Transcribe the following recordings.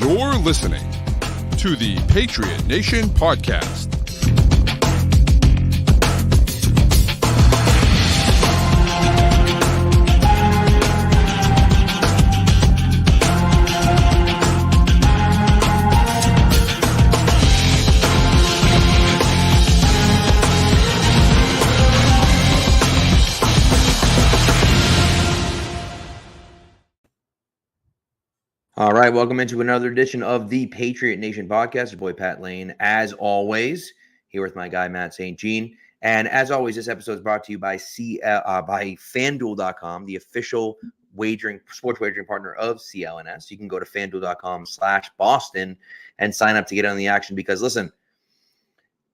You're listening to the Patriot Nation podcast. All right, welcome into another edition of the Patriot Nation podcast. Your boy Pat Lane, as always, here with my guy Matt St. Jean. And as always, this episode is brought to you by FanDuel.com, the official sports wagering partner of CLNS. You can go to FanDuel.com/Boston and sign up to get on the action because, listen,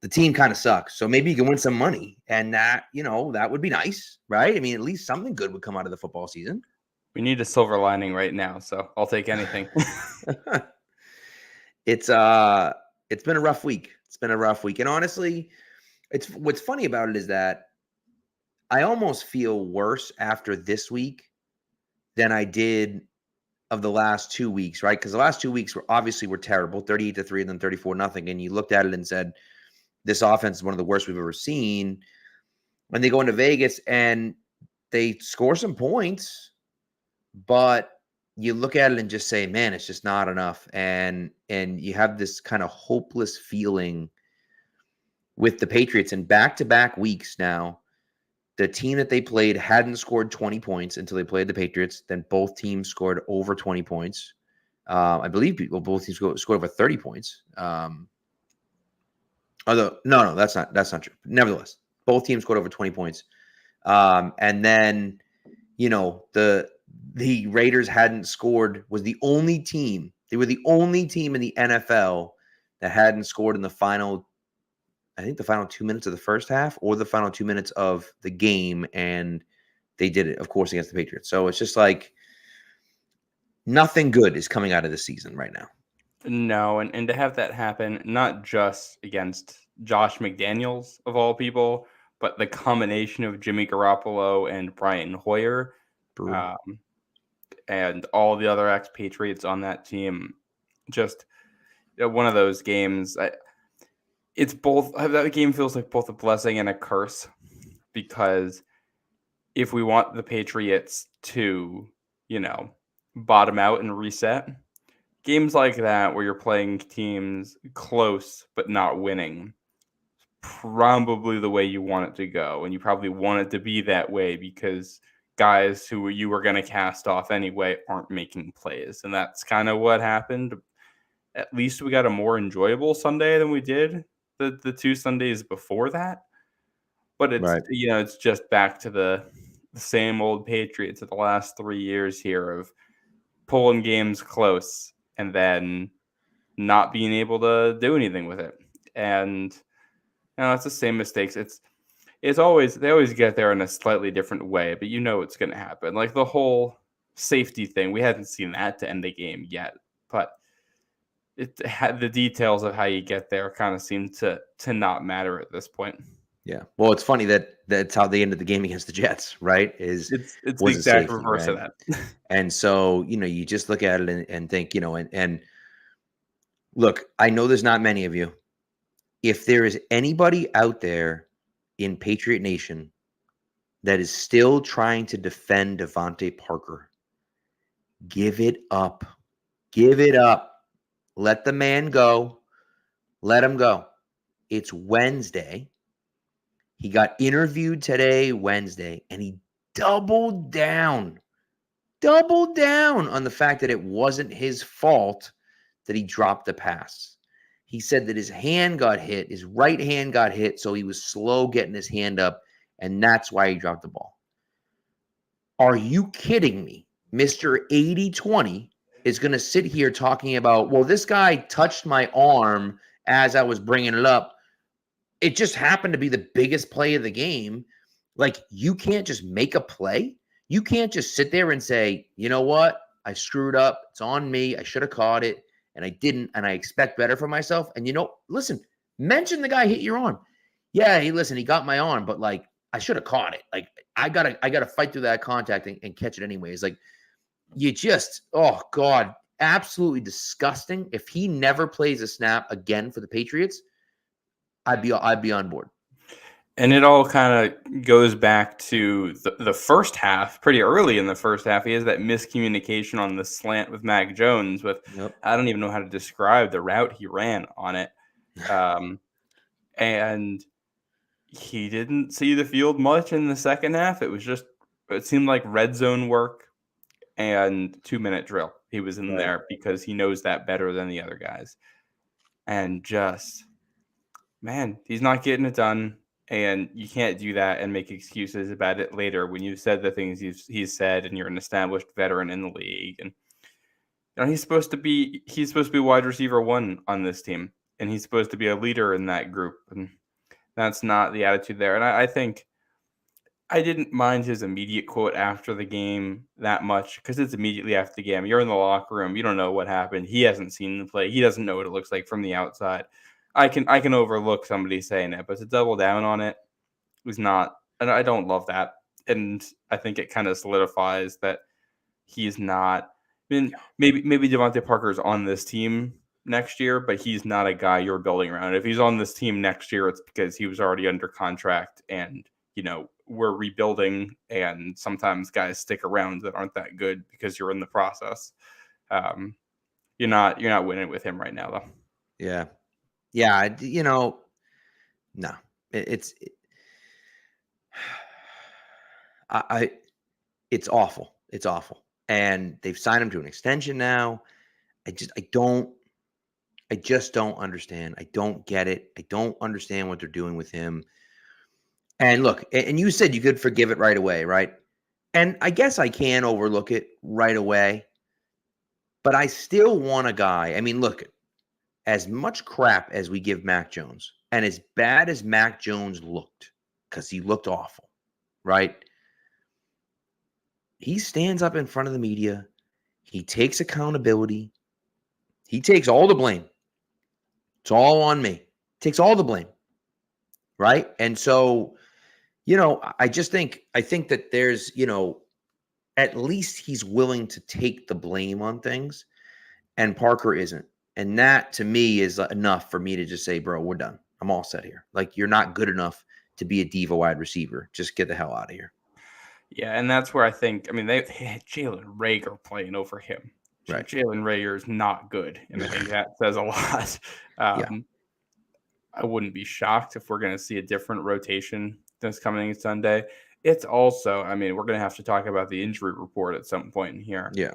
the team kind of sucks. So maybe you can win some money, and that would be nice, right? I mean, at least something good would come out of the football season. We need a silver lining right now, so I'll take anything. It's been a rough week. And honestly, what's funny about it is that I almost feel worse after this week than I did of the last 2 weeks, right? Because the last 2 weeks were terrible, 38-3 and then 34-0. And you looked at it and said, this offense is one of the worst we've ever seen. When they go into Vegas and they score some points, but you look at it and just say, man, it's just not enough. And you have this kind of hopeless feeling with the Patriots. And back-to-back weeks now, the team that they played hadn't scored 20 points until they played the Patriots. Then both teams scored over 20 points. I believe both teams scored over 30 points. Although, no, that's not true. Nevertheless, both teams scored over 20 points. And then, the Raiders hadn't scored, was the only team. They were the only team in the NFL that hadn't scored in the final 2 minutes of the first half or the final 2 minutes of the game. And they did it, of course, against the Patriots. So it's just like nothing good is coming out of the season right now. No, and to have that happen, not just against Josh McDaniels, of all people, but the combination of Jimmy Garoppolo and Brian Hoyer, and all the other ex-Patriots on that team, just one of those games. It's both. That game feels like both a blessing and a curse, because if we want the Patriots to, bottom out and reset, games like that where you're playing teams close but not winning, probably the way you want it to go, and you probably want it to be that way because guys who you were going to cast off anyway aren't making plays. And that's kind of what happened. At least we got a more enjoyable Sunday than we did the 2 Sundays before that. But it's, right. It's just back to the same old Patriots of the last 3 years here of pulling games close and then not being able to do anything with it. And, it's the same mistakes. They always get there in a slightly different way, but it's going to happen. Like the whole safety thing, we hadn't seen that to end the game yet, but the details of how you get there kind of seem to not matter at this point. Yeah. Well, it's funny that's how they ended the game against the Jets, right? It's the exact reverse of that. And so, you just look at it and think, and look, I know there's not many of you. If there is anybody out there in Patriot Nation that is still trying to defend Devontae Parker, give it up. Give it up. Let the man go. Let him go. It's Wednesday. He got interviewed today, Wednesday, and he doubled down on the fact that it wasn't his fault that he dropped the pass. He said that his hand got hit, his right hand got hit, so he was slow getting his hand up, and that's why he dropped the ball. Are you kidding me? Mr. 80-20 is going to sit here talking about, well, this guy touched my arm as I was bringing it up. It just happened to be the biggest play of the game. Like, you can't just make a play. You can't just sit there and say, you know what? I screwed up. It's on me. I should have caught it. And I didn't, and I expect better for myself. And listen, mention the guy hit your arm. Yeah, he got my arm, but like I should have caught it. Like I gotta fight through that contact and catch it anyways. Like you just, oh God, absolutely disgusting. If he never plays a snap again for the Patriots, I'd be on board. And it all kind of goes back to the first half, pretty early in the first half. He has that miscommunication on the slant with Mac Jones. I don't even know how to describe the route he ran on it. And he didn't see the field much in the second half. It seemed like red zone work and 2-minute drill. He was in there because he knows that better than the other guys. And just, man, he's not getting it done. And you can't do that and make excuses about it later when you've said the things he's said and you're an established veteran in the league. And he's supposed to be wide receiver 1 on this team, and he's supposed to be a leader in that group. And that's not the attitude there. And I think I didn't mind his immediate quote after the game that much because it's immediately after the game. You're in the locker room. You don't know what happened. He hasn't seen the play. He doesn't know what it looks like from the outside. I can overlook somebody saying it, but to double down on it was not. And I don't love that. And I think it kind of solidifies that he's not. I mean, maybe Devontae Parker's on this team next year, but he's not a guy you're building around. If he's on this team next year, it's because he was already under contract and, we're rebuilding, and sometimes guys stick around that aren't that good because you're in the process. You're not winning with him right now, though. Yeah. No, it's awful. It's awful. And they've signed him to an extension now. I just don't understand. I don't get it. I don't understand what they're doing with him. And look, and you said you could forgive it right away, right? And I guess I can overlook it right away. But I still want a guy. I mean, look, as much crap as we give Mac Jones, and as bad as Mac Jones looked, because he looked awful, right? He stands up in front of the media. He takes accountability. He takes all the blame. It's all on me. Takes all the blame, right? And so, I think that there's, at least he's willing to take the blame on things, and Parker isn't. And that, to me, is enough for me to just say, bro, we're done. I'm all set here. Like, you're not good enough to be a diva wide receiver. Just get the hell out of here. Yeah, and that's where I think, they had Jalen Reagor playing over him. Right. Jalen Reagor is not good, and I think that says a lot. I wouldn't be shocked if we're going to see a different rotation this coming Sunday. It's also, we're going to have to talk about the injury report at some point in here. Yeah.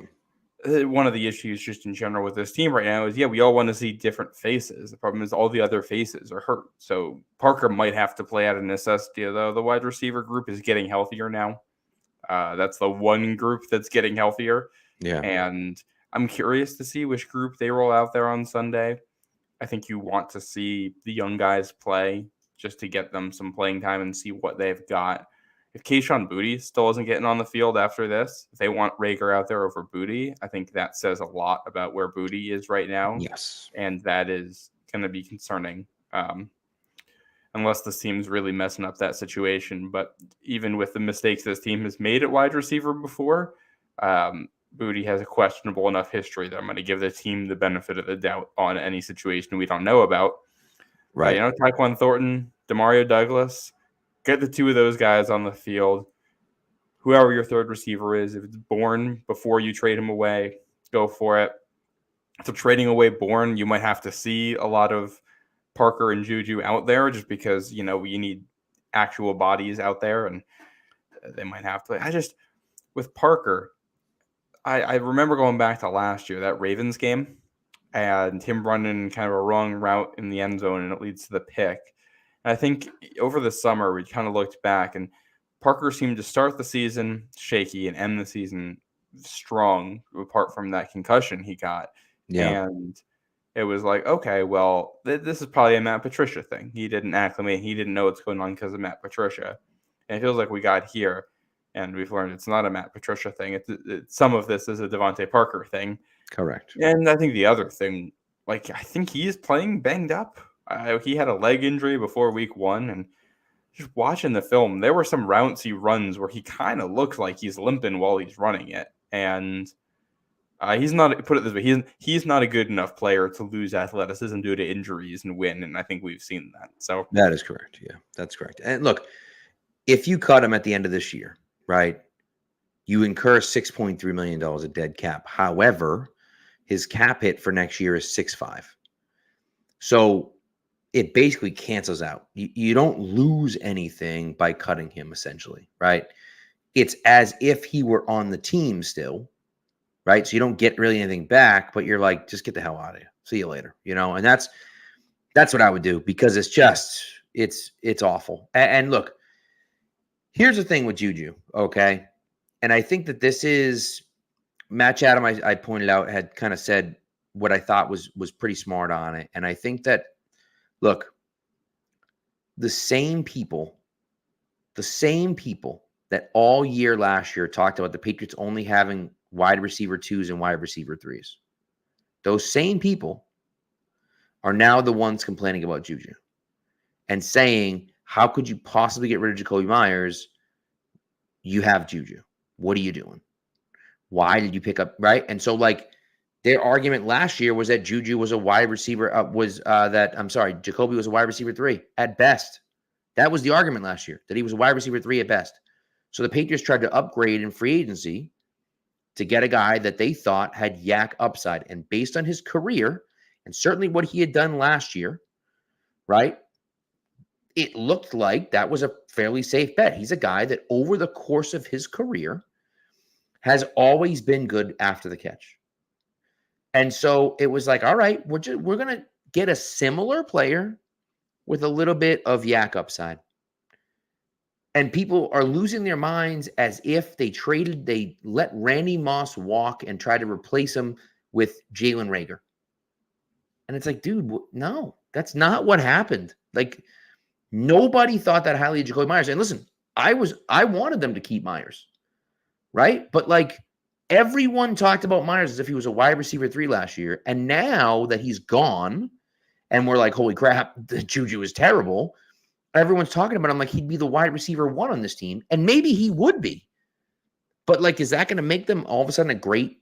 One of the issues just in general with this team right now is, we all want to see different faces. The problem is all the other faces are hurt. So Parker might have to play out of necessity, though. The wide receiver group is getting healthier now. That's the one group that's getting healthier. Yeah. And I'm curious to see which group they roll out there on Sunday. I think you want to see the young guys play just to get them some playing time and see what they've got. If Kayshon Boutte still isn't getting on the field after this, if they want Reagor out there over Boutte, I think that says a lot about where Boutte is right now. Yes. And that is going to be concerning unless this team's really messing up that situation. But even with the mistakes this team has made at wide receiver before, Boutte has a questionable enough history that I'm going to give the team the benefit of the doubt on any situation we don't know about. Right. Tyquan Thornton, Demario Douglas, get the two of those guys on the field. Whoever your third receiver is, if it's Bourne before you trade him away, go for it. So trading away Bourne, you might have to see a lot of Parker and Juju out there just because, you need actual bodies out there and they might have to. With Parker, I remember going back to last year, that Ravens game, and him running kind of a wrong route in the end zone, and it leads to the pick. And I think over the summer, we kind of looked back, and Parker seemed to start the season shaky and end the season strong, apart from that concussion he got. Yeah. And it was like, okay, well, this is probably a Matt Patricia thing. He didn't acclimate. He didn't know what's going on because of Matt Patricia. And it feels like we got here, and we've learned it's not a Matt Patricia thing. It's some of this is a Devontae Parker thing. Correct. And I think the other thing, I think he's playing banged up. He had a leg injury before week 1, and just watching the film, there were some routes he runs where he kind of looks like he's limping while he's running it. And He's not, put it this way, he's not a good enough player to lose athleticism due to injuries and win, and I think we've seen that. So That is correct. Yeah, that's correct. And look, if you cut him at the end of this year, right, you incur $6.3 million of dead cap. However, his cap hit for next year is 6.5. So it basically cancels out. You don't lose anything by cutting him, essentially, right? It's as if he were on the team still, right? So you don't get really anything back, but you're like, just get the hell out of here. See you later, and that's what I would do, because it's just it's awful. And look, here's the thing with Juju, okay? And I think that this is Matt Chatham, I pointed out, had kind of said what I thought was pretty smart on it. And I think that, look, the same people that all year last year talked about the Patriots only having wide receiver 2s and wide receiver 3s, those same people are now the ones complaining about Juju and saying, how could you possibly get rid of Jacoby Myers? You have Juju. What are you doing? Why did you pick up, right? And so, like, their argument last year was that Juju was a wide receiver, Jacoby was a wide receiver 3 at best. That was the argument last year, that he was a wide receiver 3 at best. So the Patriots tried to upgrade in free agency to get a guy that they thought had yak upside. And based on his career, and certainly what he had done last year, right, it looked like that was a fairly safe bet. He's a guy that over the course of his career has always been good after the catch. And so it was like, all right, we're going to get a similar player with a little bit of yak upside. And people are losing their minds as if they let Randy Moss walk and try to replace him with Jalen Reagor. And it's like, dude, no, that's not what happened. Like, nobody thought that highly of Jacoby Myers. And listen, I wanted them to keep Myers, right? But like, everyone talked about Myers as if he was a wide receiver 3 last year. And now that he's gone and we're like, holy crap, the Juju is terrible, everyone's talking about him like he'd be the wide receiver 1 on this team. And maybe he would be. But like, is that going to make them all of a sudden a great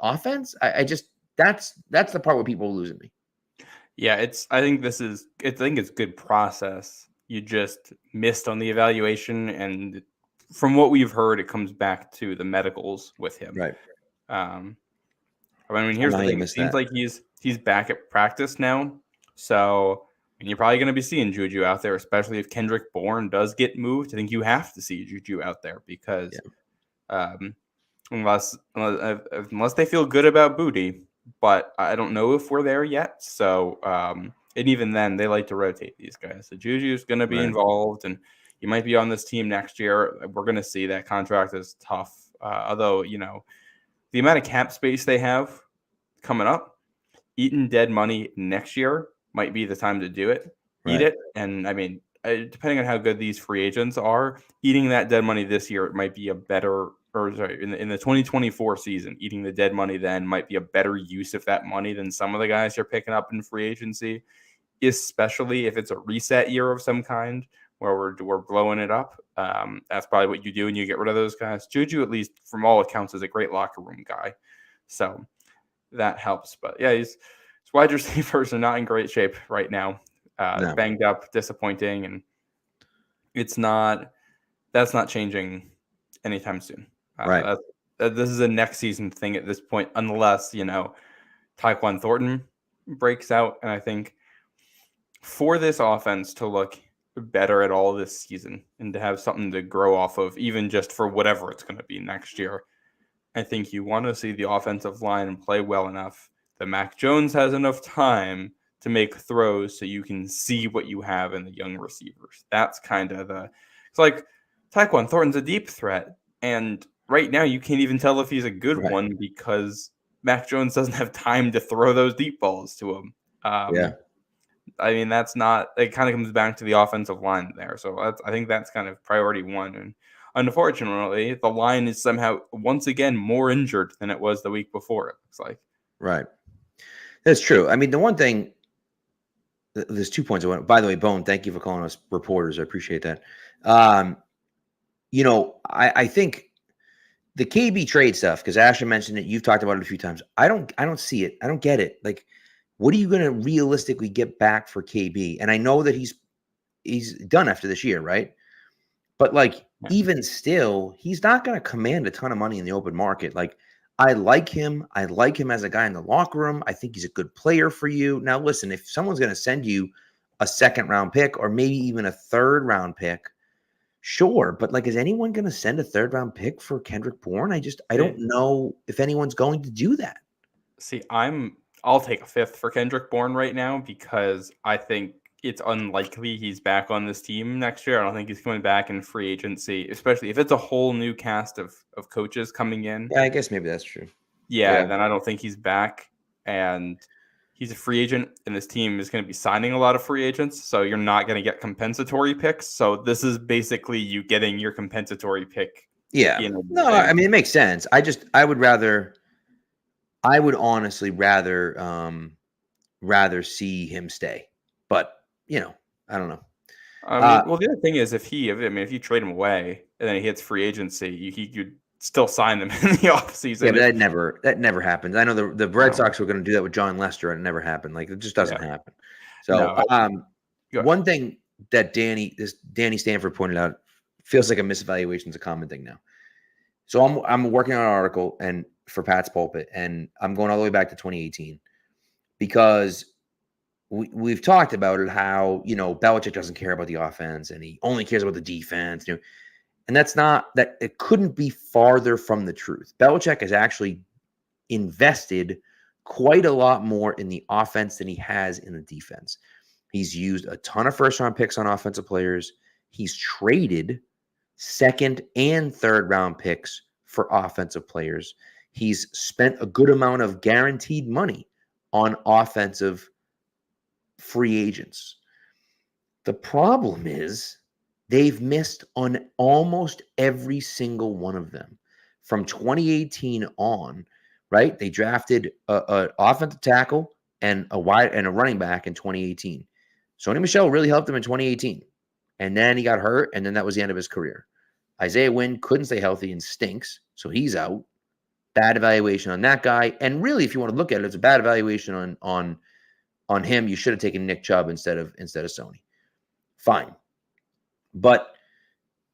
offense? I just, that's the part where people are losing me. Yeah, I think it's good process. You just missed on the evaluation, and from what we've heard, it comes back to the medicals with him. Right. I mean, here's the thing. It seems like he's back at practice now. So, and you're probably going to be seeing Juju out there, especially if Kendrick Bourne does get moved. I think you have to see Juju out there because unless they feel good about Booty, but I don't know if we're there yet. So, and even then, they like to rotate these guys. So Juju is going to be involved, and he might be on this team next year. We're going to see. That contract is tough. Although, the amount of cap space they have coming up, eating dead money next year might be the time to do it. Eat it. And I mean, depending on how good these free agents are, eating that dead money this year, it might be a better, in the 2024 season, eating the dead money then might be a better use of that money than some of the guys you're picking up in free agency, especially if it's a reset year of some kind where we're blowing it up. That's probably what you do when you get rid of those guys. Juju, at least from all accounts, is a great locker room guy. So that helps. But yeah, his wide receivers are not in great shape right now. No. Banged up, disappointing, and that's not changing anytime soon. Right. This is a next season thing at this point, unless Tyquan Thornton breaks out. And I think for this offense to look better at all this season and to have something to grow off of, even just for whatever it's going to be next year, I think you want to see the offensive line play well enough that Mac Jones has enough time to make throws so you can see what you have in the young receivers. That's kind of it's like Tyquan Thornton's a deep threat. And right now you can't even tell if he's a good one because Mac Jones doesn't have time to throw those deep balls to him. I mean, it kind of comes back to the offensive line there. So I think that's kind of priority 1. And unfortunately, the line is somehow once again more injured than it was the week before, it looks like. Right. That's true. I mean, the one thing, there's 2 points I want. By the way, Bone, thank you for calling us reporters. I appreciate that. I think the KB trade stuff, because Asher mentioned it, you've talked about it a few times. I don't see it. I don't get it. Like, what are you going to realistically get back for KB? And I know that he's done after this year, right? But like, even still, he's not going to command a ton of money in the open market. Like, I like him. I like him as a guy in the locker room. I think he's a good player for you. Now, listen, if someone's going to send you a second round pick or maybe even a third round pick, sure. But like, is anyone going to send a third round pick for Kendrick Bourne? I don't know if anyone's going to do that. See, I'll take a fifth for Kendrick Bourne right now because I think it's unlikely he's back on this team next year. I don't think he's coming back in free agency, especially if it's a whole new cast of coaches coming in. Yeah, I guess maybe that's true. Yeah, then I don't think he's back. And he's a free agent, and this team is going to be signing a lot of free agents, so you're not going to get compensatory picks. So this is basically you getting your compensatory pick. Yeah. No, I mean, it makes sense. I would honestly rather see him stay. But, I don't know. Well, the other thing is if you trade him away and then he hits free agency, you'd still sign them in the offseason. Yeah, but that never happens. I know the Red Sox were going to do that with John Lester, and it never happened. Like, it just doesn't happen. So, one thing that Danny Stanford pointed out feels like a misevaluation is a common thing now. So I'm working on an article and for Pat's Pulpit, and I'm going all the way back to 2018 because we've talked about it, how, Belichick doesn't care about the offense and he only cares about the defense, and that it couldn't be farther from the truth. Belichick has actually invested quite a lot more in the offense than he has in the defense. He's used a ton of first-round picks on offensive players. He's traded second and third round picks for offensive players. He's spent a good amount of guaranteed money on offensive free agents. The problem is they've missed on almost every single one of them from 2018 on, right? They drafted an offensive tackle and a running back in 2018. Sony Michel really helped him in 2018. And then he got hurt, and then that was the end of his career. Isaiah Wynn couldn't stay healthy and stinks, so he's out. Bad evaluation on that guy. And really, if you want to look at it, it's a bad evaluation on him. You should have taken Nick Chubb instead of Sony. Fine. But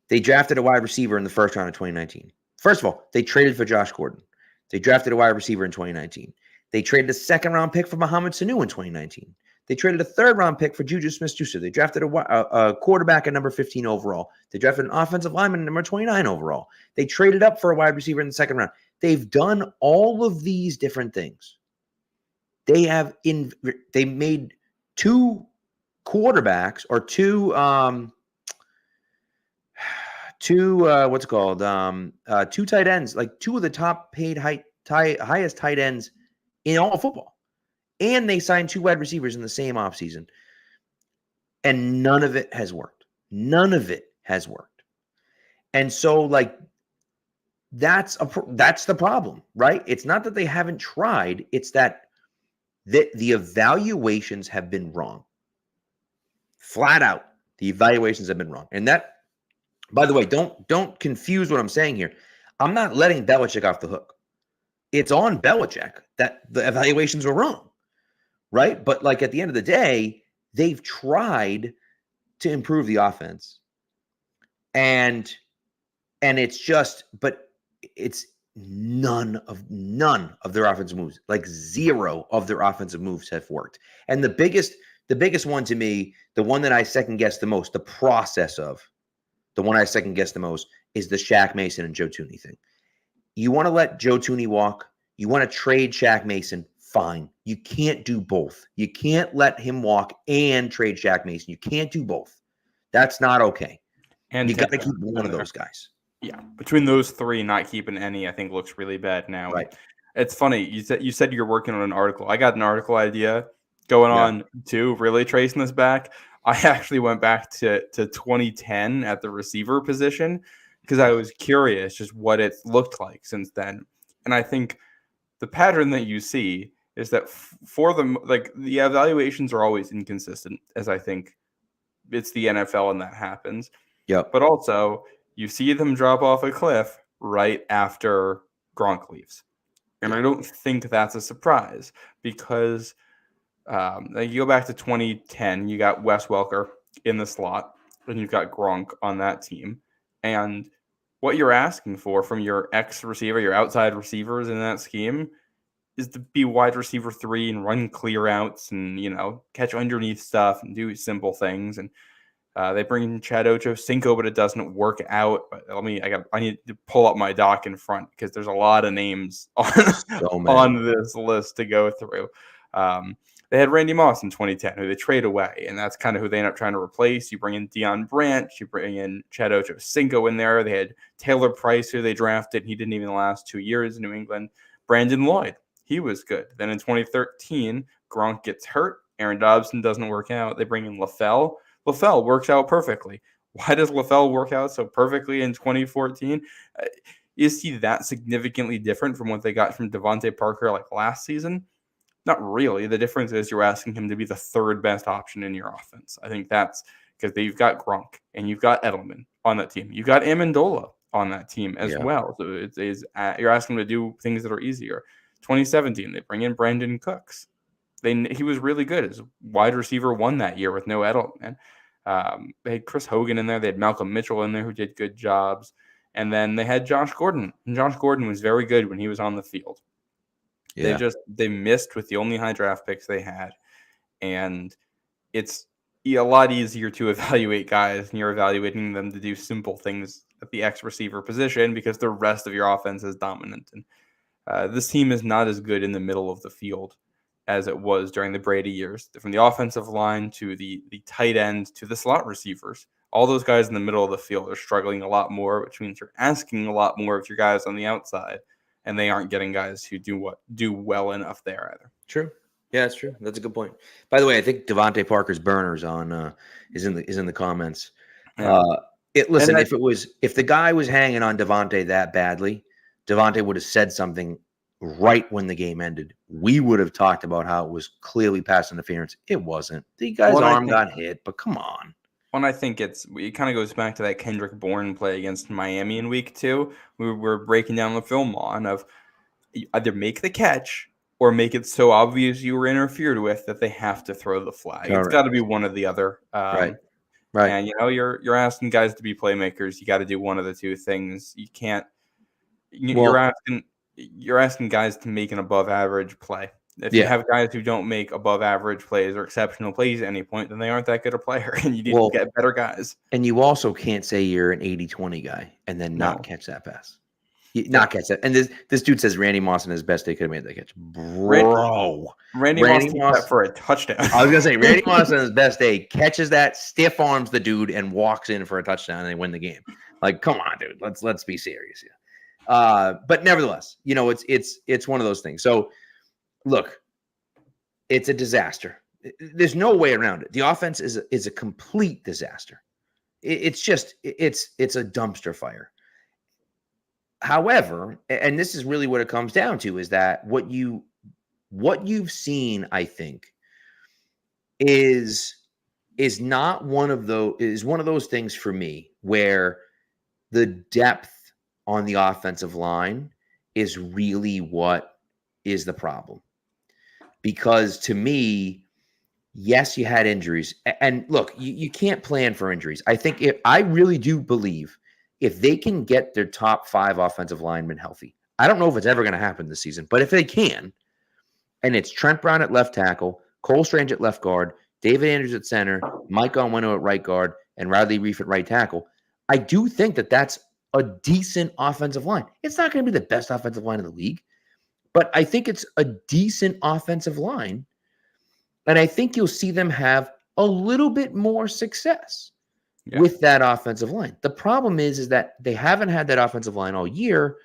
they drafted a wide receiver in the first round of 2019. First of all, they traded for Josh Gordon. They drafted a wide receiver in 2019. They traded a second-round pick for Mohamed Sanu in 2019. They traded a third-round pick for Juju Smith-Schuster. They drafted a quarterback at number 15 overall. They drafted an offensive lineman at number 29 overall. They traded up for a wide receiver in the second round. They've done all of these different things. They made two quarterbacks or two tight ends, like two of the top paid highest tight ends in all of football. And they signed two wide receivers in the same offseason. And none of it has worked. None of it has worked. And so, like, that's the problem, right? It's not that they haven't tried. It's that the evaluations have been wrong. Flat out, the evaluations have been wrong. And that, by the way, don't confuse what I'm saying here. I'm not letting Belichick off the hook. It's on Belichick that the evaluations were wrong. Right. But like at the end of the day, they've tried to improve the offense. And it's none of their offensive moves, like zero of their offensive moves have worked. And the biggest one to me, the one that I second guess the most, the one I second guess the most is the Shaq Mason and Joe Tooney thing. You want to let Joe Tooney walk. You want to trade Shaq Mason. Fine. You can't do both. You can't let him walk and trade Shaq Mason. You can't do both. That's not okay. And you got to keep one of those guys. Yeah. Between those three, not keeping any, I think looks really bad now. Right. It's funny. You said you're working on an article. I got an article idea going on too, really tracing this back. I actually went back to 2010 at the receiver position because I was curious just what it looked like since then. And I think the pattern that you see is that for them, like the evaluations are always inconsistent, as I think it's the NFL and that happens. Yep. But also you see them drop off a cliff right after Gronk leaves. And I don't think that's a surprise because like you go back to 2010, you got Wes Welker in the slot, and you've got Gronk on that team. And what you're asking for from your X receiver, your outside receivers in that scheme, is to be wide receiver 3 and run clear outs and, catch underneath stuff and do simple things. And they bring in Chad Ochocinco, but it doesn't work out. But I need to pull up my doc in front because there's a lot of names on this list to go through. They had Randy Moss in 2010, who they trade away, and that's kind of who they end up trying to replace. You bring in Deion Branch, you bring in Chad Ochocinco in there. They had Taylor Price, who they drafted. He didn't even last 2 years in New England. Brandon Lloyd, he was good. Then in 2013, Gronk gets hurt. Aaron Dobson doesn't work out. They bring in LaFell. LaFell works out perfectly. Why does LaFell work out so perfectly in 2014? Is he that significantly different from what they got from Devontae Parker like last season? Not really. The difference is you're asking him to be the third best option in your offense. I think that's because you've got Gronk and you've got Edelman on that team. You've got Amendola on that team as well. So you're asking him to do things that are easier. 2017, they bring in Brandon Cooks. He was really good as wide receiver 1 that year with no Edelman. They had Chris Hogan in there. They had Malcolm Mitchell in there who did good jobs. And then they had Josh Gordon. And Josh Gordon was very good when he was on the field. Yeah. They missed with the only high draft picks they had. And it's a lot easier to evaluate guys, and you're evaluating them to do simple things at the X receiver position because the rest of your offense is dominant. And this team is not as good in the middle of the field as it was during the Brady years. From the offensive line to the tight end to the slot receivers, all those guys in the middle of the field are struggling a lot more, which means you're asking a lot more of your guys on the outside, and they aren't getting guys who do well enough there either. True. Yeah, that's true. That's a good point. By the way, I think Devontae Parker's burners is in the comments. Yeah. If the guy was hanging on Devontae that badly, Devontae would have said something right when the game ended. We would have talked about how it was clearly pass interference. It wasn't. The guy's arm got hit, but come on. Well, I think it kind of goes back to that Kendrick Bourne play against Miami in week 2. We were breaking down the film on of either make the catch or make it so obvious you were interfered with that they have to throw the flag. It's got to be one or the other. Right. And you're asking guys to be playmakers. You got to do one of the two things. You can't. You're asking guys to make an above average play. If you have guys who don't make above average plays or exceptional plays at any point, then they aren't that good a player, and you need to get better guys. And you also can't say you're an 80-20 guy and then not catch that pass. Not catch that. And this dude says Randy Moss on his best day could have made that catch. Bro. Randy Moss for a touchdown. I was going to say, Randy Moss on his best day catches that, stiff arms the dude, and walks in for a touchdown, and they win the game. Like, come on, dude. Let's be serious here. But nevertheless, it's one of those things. So, look, it's a disaster. There's no way around it. The offense is a complete disaster. It's a dumpster fire. However, and this is really what it comes down to, is that what you've seen, I think, is one of those things for me where the depth on the offensive line is really what is the problem. Because to me, yes, you had injuries. And look, you can't plan for injuries. I really do believe if they can get their top 5 offensive linemen healthy, I don't know if it's ever going to happen this season, but if they can, and it's Trent Brown at left tackle, Cole Strange at left guard, David Andrews at center, Mike Onwenu at right guard, and Riley Reif at right tackle, I do think that that's a decent offensive line. It's not going to be the best offensive line in the league, but I think it's a decent offensive line, and I think you'll see them have a little bit more success with that offensive line. The problem is that they haven't had that offensive line all year,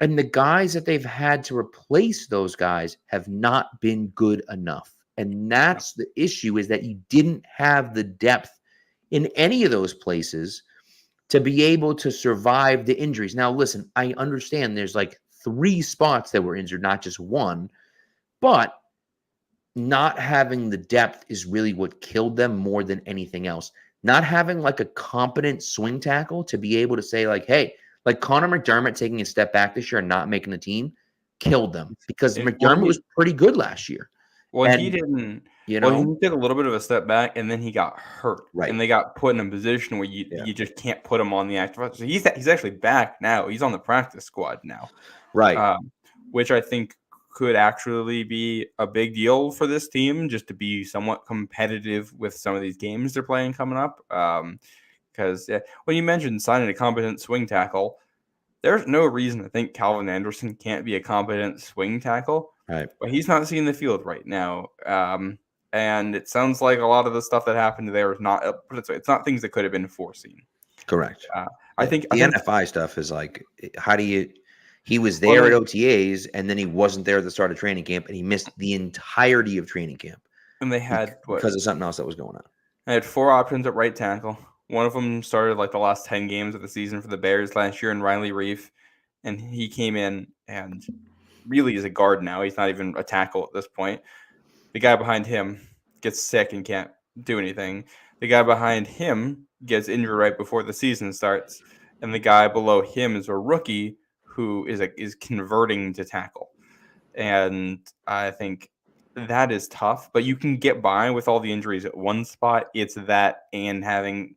and the guys that they've had to replace those guys have not been good enough. And that's the issue, is that you didn't have the depth in any of those places to be able to survive the injuries. Now, listen, I understand there's like 3 spots that were injured, not just one, but not having the depth is really what killed them more than anything else. Not having like a competent swing tackle to be able to say like, hey, Like Connor McDermott taking a step back this year and not making the team killed them because Well, McDermott was pretty good last year. Well, And, he didn't. you Well, know, he took a little bit of a step back, and then he got hurt, Right. and they got put in a position where Yeah. you just can't put him on the active roster. So he's actually back now. He's on the practice squad now, right. Which I think could actually be a big deal for this team, just to be somewhat competitive with some of these games they're playing coming up. Because when you mentioned signing a competent swing tackle, there's no reason to think Calvin Anderson can't be a competent swing tackle. Right. But he's not seeing the field right now. And it sounds like a lot of the stuff that happened there is not, it's not things that could have been foreseen. Correct. I think the NFI stuff is like, how do you, he was there at OTAs and then he wasn't there at the start of training camp and he missed the entirety of training camp. And they had, because of something else that was going on. They had 4 options at right tackle. One of them started like the last 10 games of the season for the Bears last year, and Riley Reif. And he came in and really is a guard now. He's not even a tackle at this point. The guy behind him gets sick and can't do anything. The guy behind him gets injured right before the season starts. And the guy below him is a rookie who is converting to tackle. And I think that is tough, but you can get by with all the injuries at one spot. It's that and having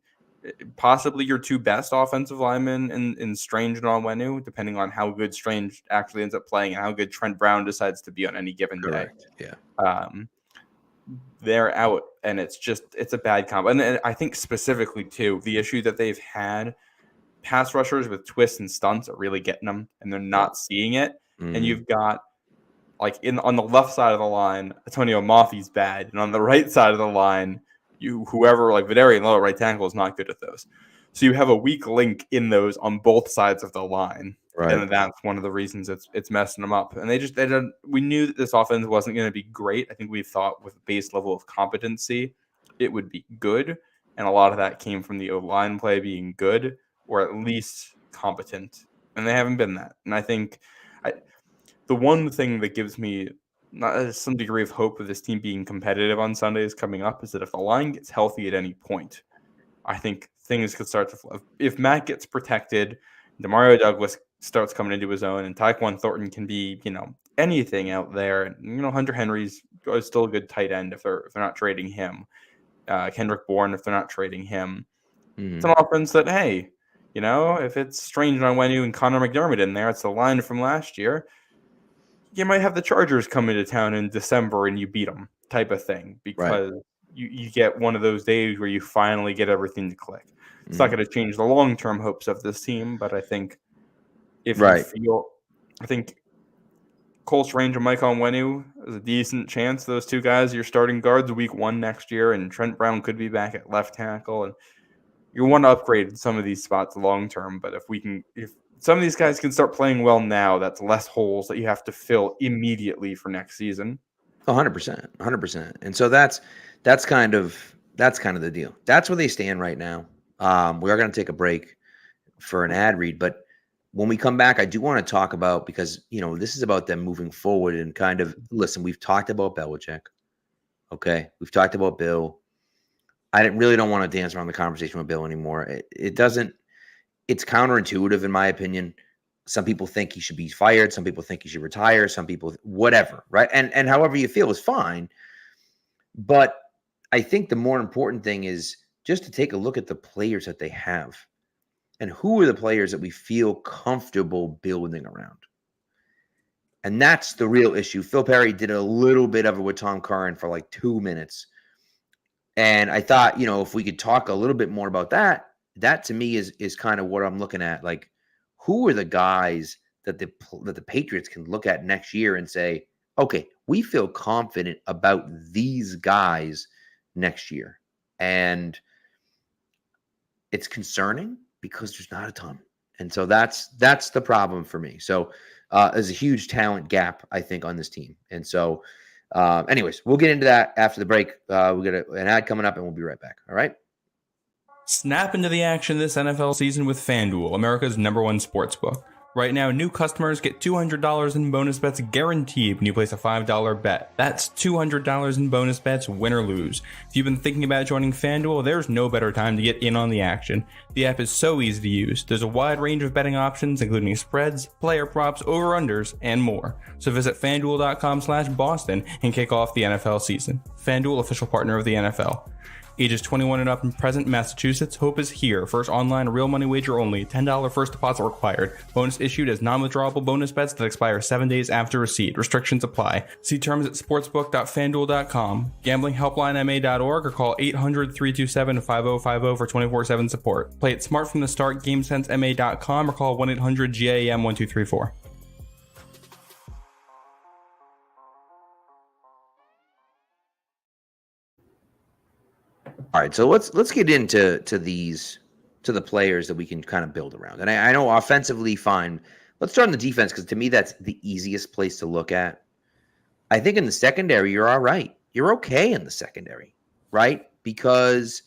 possibly your 2 best offensive linemen in Strange and Onwenu, depending on how good Strange actually ends up playing and how good Trent Brown decides to be on any given Correct. day. Yeah. They're out, and it's a bad combo. And I think specifically, too, the issue that they've had, pass rushers with twists and stunts are really getting them, and they're not seeing it. Mm-hmm. And you've got, like, on the left side of the line, Antonio Moffey's bad. And on the right side of the line, whoever, like Vidarian Lowe, right tackle, is not good at those. So you have a weak link in those on both sides of the line. Right. And that's one of the reasons it's messing them up. And we knew that this offense wasn't going to be great. I think we thought with base level of competency, it would be good. And a lot of that came from the O-line play being good or at least competent. And they haven't been that. And I think the one thing that gives me some degree of hope of this team being competitive on Sundays coming up is that if the line gets healthy at any point, I think things could start to flow. If Matt gets protected, Demario Douglas starts coming into his own, and Tyquan Thornton can be, anything out there. And, Hunter Henry's still a good tight end if they're not trading him. Kendrick Bourne if they're not trading him. Mm-hmm. It's an offense that, hey, if it's Strange on Onwenu and Connor McDermott in there, it's the line from last year. You might have the Chargers come into town in December and you beat them type of thing because you get one of those days where you finally get everything to click. It's not going to change the long-term hopes of this team, but I think I think Cole Strange and Mike Onwenu is a decent chance. Those 2 guys, you're starting guards week 1 next year, and Trent Brown could be back at left tackle. And you want to upgrade some of these spots long-term, but if some of these guys can start playing well now, that's less holes that you have to fill immediately for next season. 100%. And so that's kind of the deal. That's where they stand right now. We are going to take a break for an ad read, but when we come back, I do want to talk about, because, this is about them moving forward and kind of, listen, we've talked about Belichick. Okay. We've talked about Bill. I really don't want to dance around the conversation with Bill anymore. It's counterintuitive in my opinion. Some people think he should be fired. Some people think he should retire. Some people, whatever, right? And however you feel is fine. But I think the more important thing is just to take a look at the players that they have. And who are the players that we feel comfortable building around? And that's the real issue. Phil Perry did a little bit of it with Tom Curran for like 2 minutes. And I thought, if we could talk a little bit more about that to me is kind of what I'm looking at. Like, who are the guys that the Patriots can look at next year and say, okay, we feel confident about these guys next year. And it's concerning because there's not a ton. And so that's the problem for me. So there's a huge talent gap, I think, on this team. And so anyways, we'll get into that after the break. We got an ad coming up and we'll be right back. All right. Snap into the action this NFL season with FanDuel, America's #1 sportsbook. Right now, new customers get $200 in bonus bets guaranteed when you place a $5 bet. That's $200 in bonus bets, win or lose. If you've been thinking about joining FanDuel, there's no better time to get in on the action. The app is so easy to use. There's a wide range of betting options, including spreads, player props, over-unders, and more. So visit FanDuel.com/Boston and kick off the NFL season. FanDuel, official partner of the NFL. Ages 21 and up and present, Massachusetts. Hope is here. First online, real money wager only. $10 first deposit required. Bonus issued as non-withdrawable bonus bets that expire 7 days after receipt. Restrictions apply. See terms at sportsbook.fanduel.com. Gamblinghelplinema.org or call 800-327-5050 for 24/7 support. Play it smart from the start. GameSenseMA.com or call 1-800-GAM-1234. All right, so let's get into the players that we can kind of build around. And I know offensively, fine. Let's start on the defense because to me that's the easiest place to look at. I think in the secondary you're all right. You're okay in the secondary, right? Because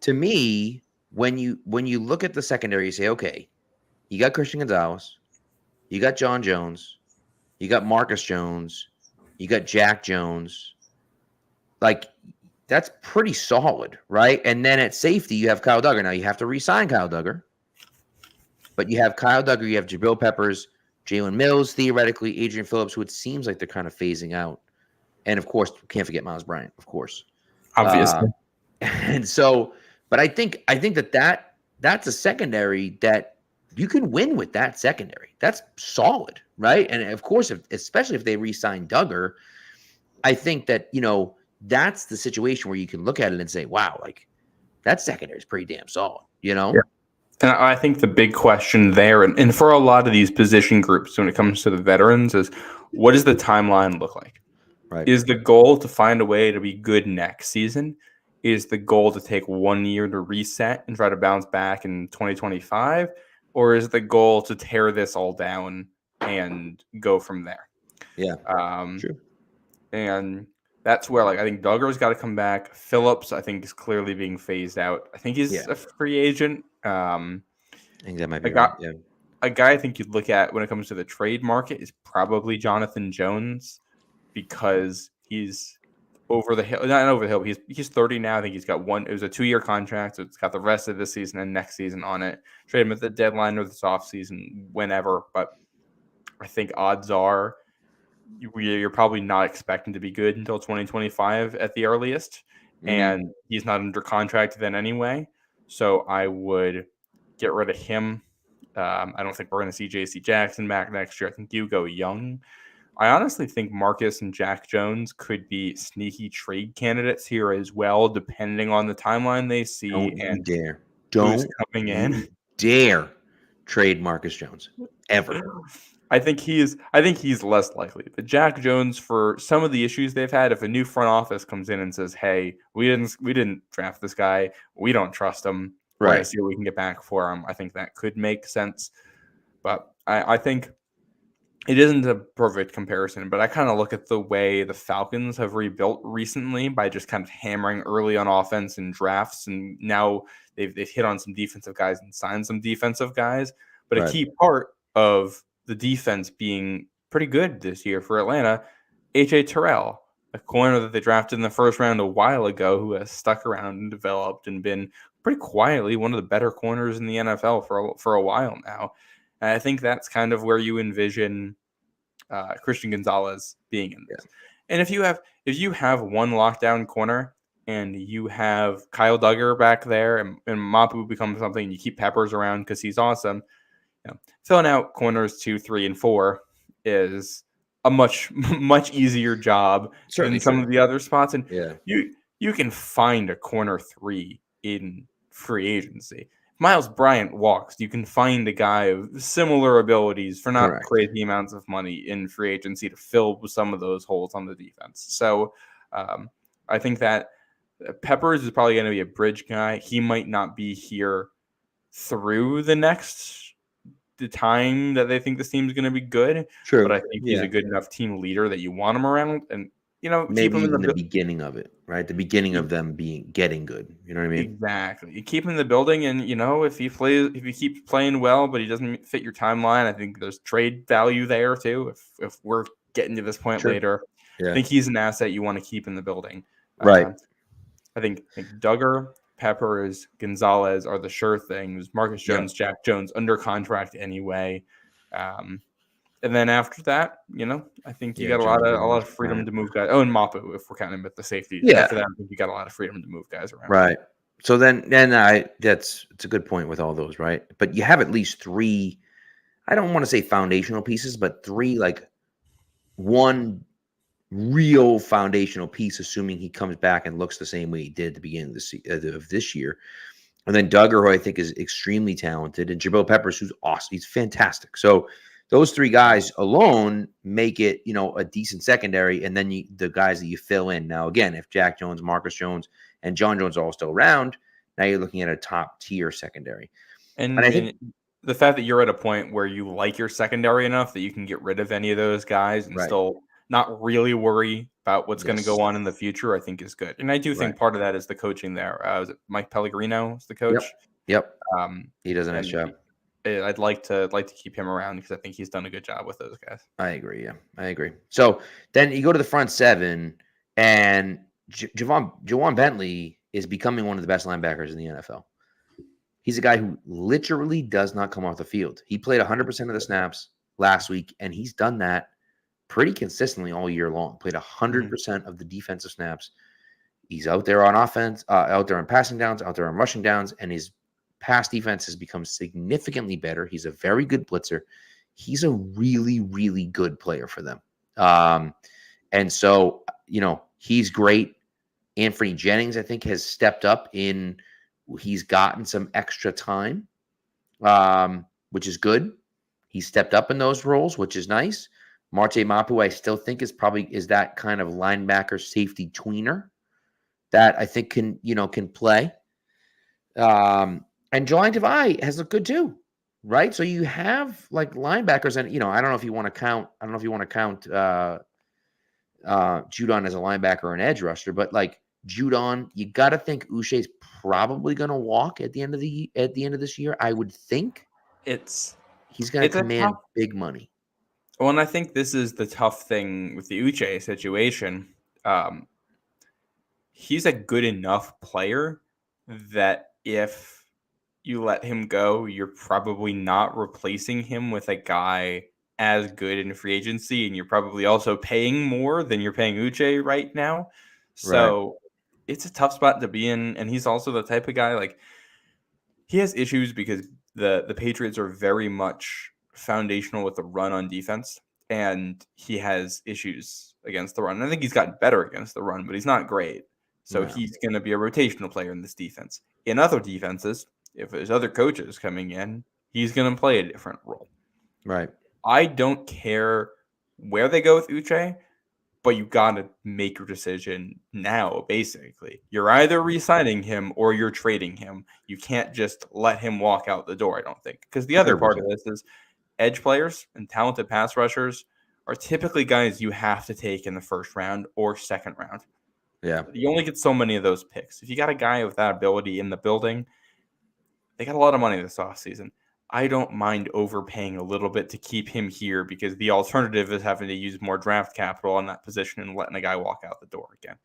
to me, when you look at the secondary, you say, okay, you got Christian Gonzalez, you got John Jones, you got Marcus Jones, you got Jack Jones, like. That's pretty solid, right? And then at safety, you have Kyle Duggar. Now, you have to re-sign Kyle Duggar. But you have Kyle Duggar, you have Jabril Peppers, Jalen Mills, theoretically, Adrian Phillips, who it seems like they're kind of phasing out. And, of course, can't forget Miles Bryant, of course. Obviously. And so, but I think that's a secondary that you can win with that secondary. That's solid, right? And, of course, especially if they re-sign Duggar, I think that, that's the situation where you can look at it and say, wow, like that secondary is pretty damn solid, Yeah. And I think the big question there, and for a lot of these position groups when it comes to the veterans, is what does the timeline look like? Right. Is the goal to find a way to be good next season? Is the goal to take 1 year to reset and try to bounce back in 2025? Or is the goal to tear this all down and go from there? Yeah. True. And that's where, I think Duggar's got to come back. Phillips, I think, is clearly being phased out. I think he's a free agent. I think that might be right. Yeah. A guy I think you'd look at when it comes to the trade market is probably Jonathan Jones because he's over the hill. Not over the hill. He's 30 now. I think he's got one. It was a 2-year contract, so it's got the rest of this season and next season on it. Trade him at the deadline or this offseason, whenever. But I think odds are you're probably not expecting to be good until 2025 at the earliest. And he's not under contract then anyway. So I would get rid of him. I don't think we're going to see J.C. Jackson back next year. I think you go young. I honestly think Marcus and Jack Jones could be sneaky trade candidates here as well, depending on the timeline they see. Don't dare. Who's coming in. Dare trade Marcus Jones ever. I think he's less likely. But Jack Jones, for some of the issues they've had, if a new front office comes in and says, "Hey, we didn't draft this guy. We don't trust him. We're gonna see what we can get back for him." I think that could make sense. But I think it isn't a perfect comparison. But I kind of look at the way the Falcons have rebuilt recently by just kind of hammering early on offense and drafts, and now they've hit on some defensive guys and signed some defensive guys. But a key part of the defense being pretty good this year for Atlanta, A.J. Terrell, a corner that they drafted in the first round a while ago who has stuck around and developed and been pretty quietly one of the better corners in the NFL for a while now. And I think that's kind of where you envision Christian Gonzalez being in this. And if you have one lockdown corner and you have Kyle Duggar back there and Mapu becomes something and you keep Peppers around because he's awesome, filling out corners 2, 3, and 4 is a much easier job than some of the other spots. And you can find a corner 3 in free agency. If Miles Bryant walks, you can find a guy of similar abilities for not crazy amounts of money in free agency to fill some of those holes on the defense. So I think that Peppers is probably going to be a bridge guy. He might not be here through the time that they think this team is going to be good. True. But I think he's a good enough team leader that you want him around. And you know, keep Maybe him in even the the beginning of it, right? The beginning of them getting good. You know what I mean? exactly. You keep him in the building, and you know, if he keeps playing well, but he doesn't fit your timeline, I think there's trade value there too. If we're getting to this point Sure. later, Yeah. I think he's an asset you want to keep in the building. Right. I think Duggar, Peppers, Gonzalez are the sure things. Marcus Jones, Jack Jones under contract anyway. And then after that, you know, I think you got a lot of freedom to move guys. Oh, and Mapu, if we're counting with the safety. Yeah. After that, I think you got a lot of freedom to move guys around. Right. So it's a good point with all those, right? But you have at least 3, I don't want to say foundational pieces, but 3, like one real foundational piece, assuming he comes back and looks the same way he did at the beginning of this year. And then Duggar, who I think is extremely talented, and Jabril Peppers, who's awesome. He's fantastic. So those 3 guys alone make it, you know, a decent secondary. And then the guys that you fill in. Now, again, if Jack Jones, Marcus Jones, and John Jones are all still around, now you're looking at a top tier secondary. And I think the fact that you're at a point where you like your secondary enough that you can get rid of any of those guys and still not really worry about what's going to go on in the future, I think is good. And I do think part of that is the coaching there. Was it Mike Pellegrino is the coach? Yep. He does a nice job. I'd like to keep him around because I think he's done a good job with those guys. I agree. Yeah, I agree. So then you go to the front 7, and Jawan Bentley is becoming one of the best linebackers in the NFL. He's a guy who literally does not come off the field. He played 100% of the snaps last week, and he's done that pretty consistently all year long. Played 100% of the defensive snaps. He's out there on offense, out there on passing downs, out there on rushing downs, and his pass defense has become significantly better. He's a very good blitzer. He's a really, really good player for them. And so, you know, he's great. Anthony Jennings, I think, has stepped up he's gotten some extra time, which is good. He stepped up in those roles, which is nice. Marte Mapu, I still think is that kind of linebacker safety tweener that I think can play. And Jahlani Tavai has looked good too, right? So you have like linebackers, and I don't know if you want to count Judon as a linebacker or an edge rusher, but like Judon, you got to think Uche's probably going to walk at the end of this year. I would think he's going to command big money. Well, and I think this is the tough thing with the Uche situation. He's a good enough player that if you let him go, you're probably not replacing him with a guy as good in free agency, and you're probably also paying more than you're paying Uche right now. So it's a tough spot to be in, and he's also the type of guy, like, he has issues because the Patriots are very much foundational with the run on defense, and he has issues against the run. And I think he's gotten better against the run, but he's not great. So he's going to be a rotational player in this defense. In other defenses, if there's other coaches coming in, he's going to play a different role. Right. I don't care where they go with Uche, but you got to make your decision now, basically. You're either re-signing him or you're trading him. You can't just let him walk out the door, I don't think. Because the other part of this is edge players and talented pass rushers are typically guys you have to take in the first round or second round. Yeah. You only get so many of those picks. If you got a guy with that ability in the building, they got a lot of money this offseason. I don't mind overpaying a little bit to keep him here because the alternative is having to use more draft capital on that position and letting a guy walk out the door again.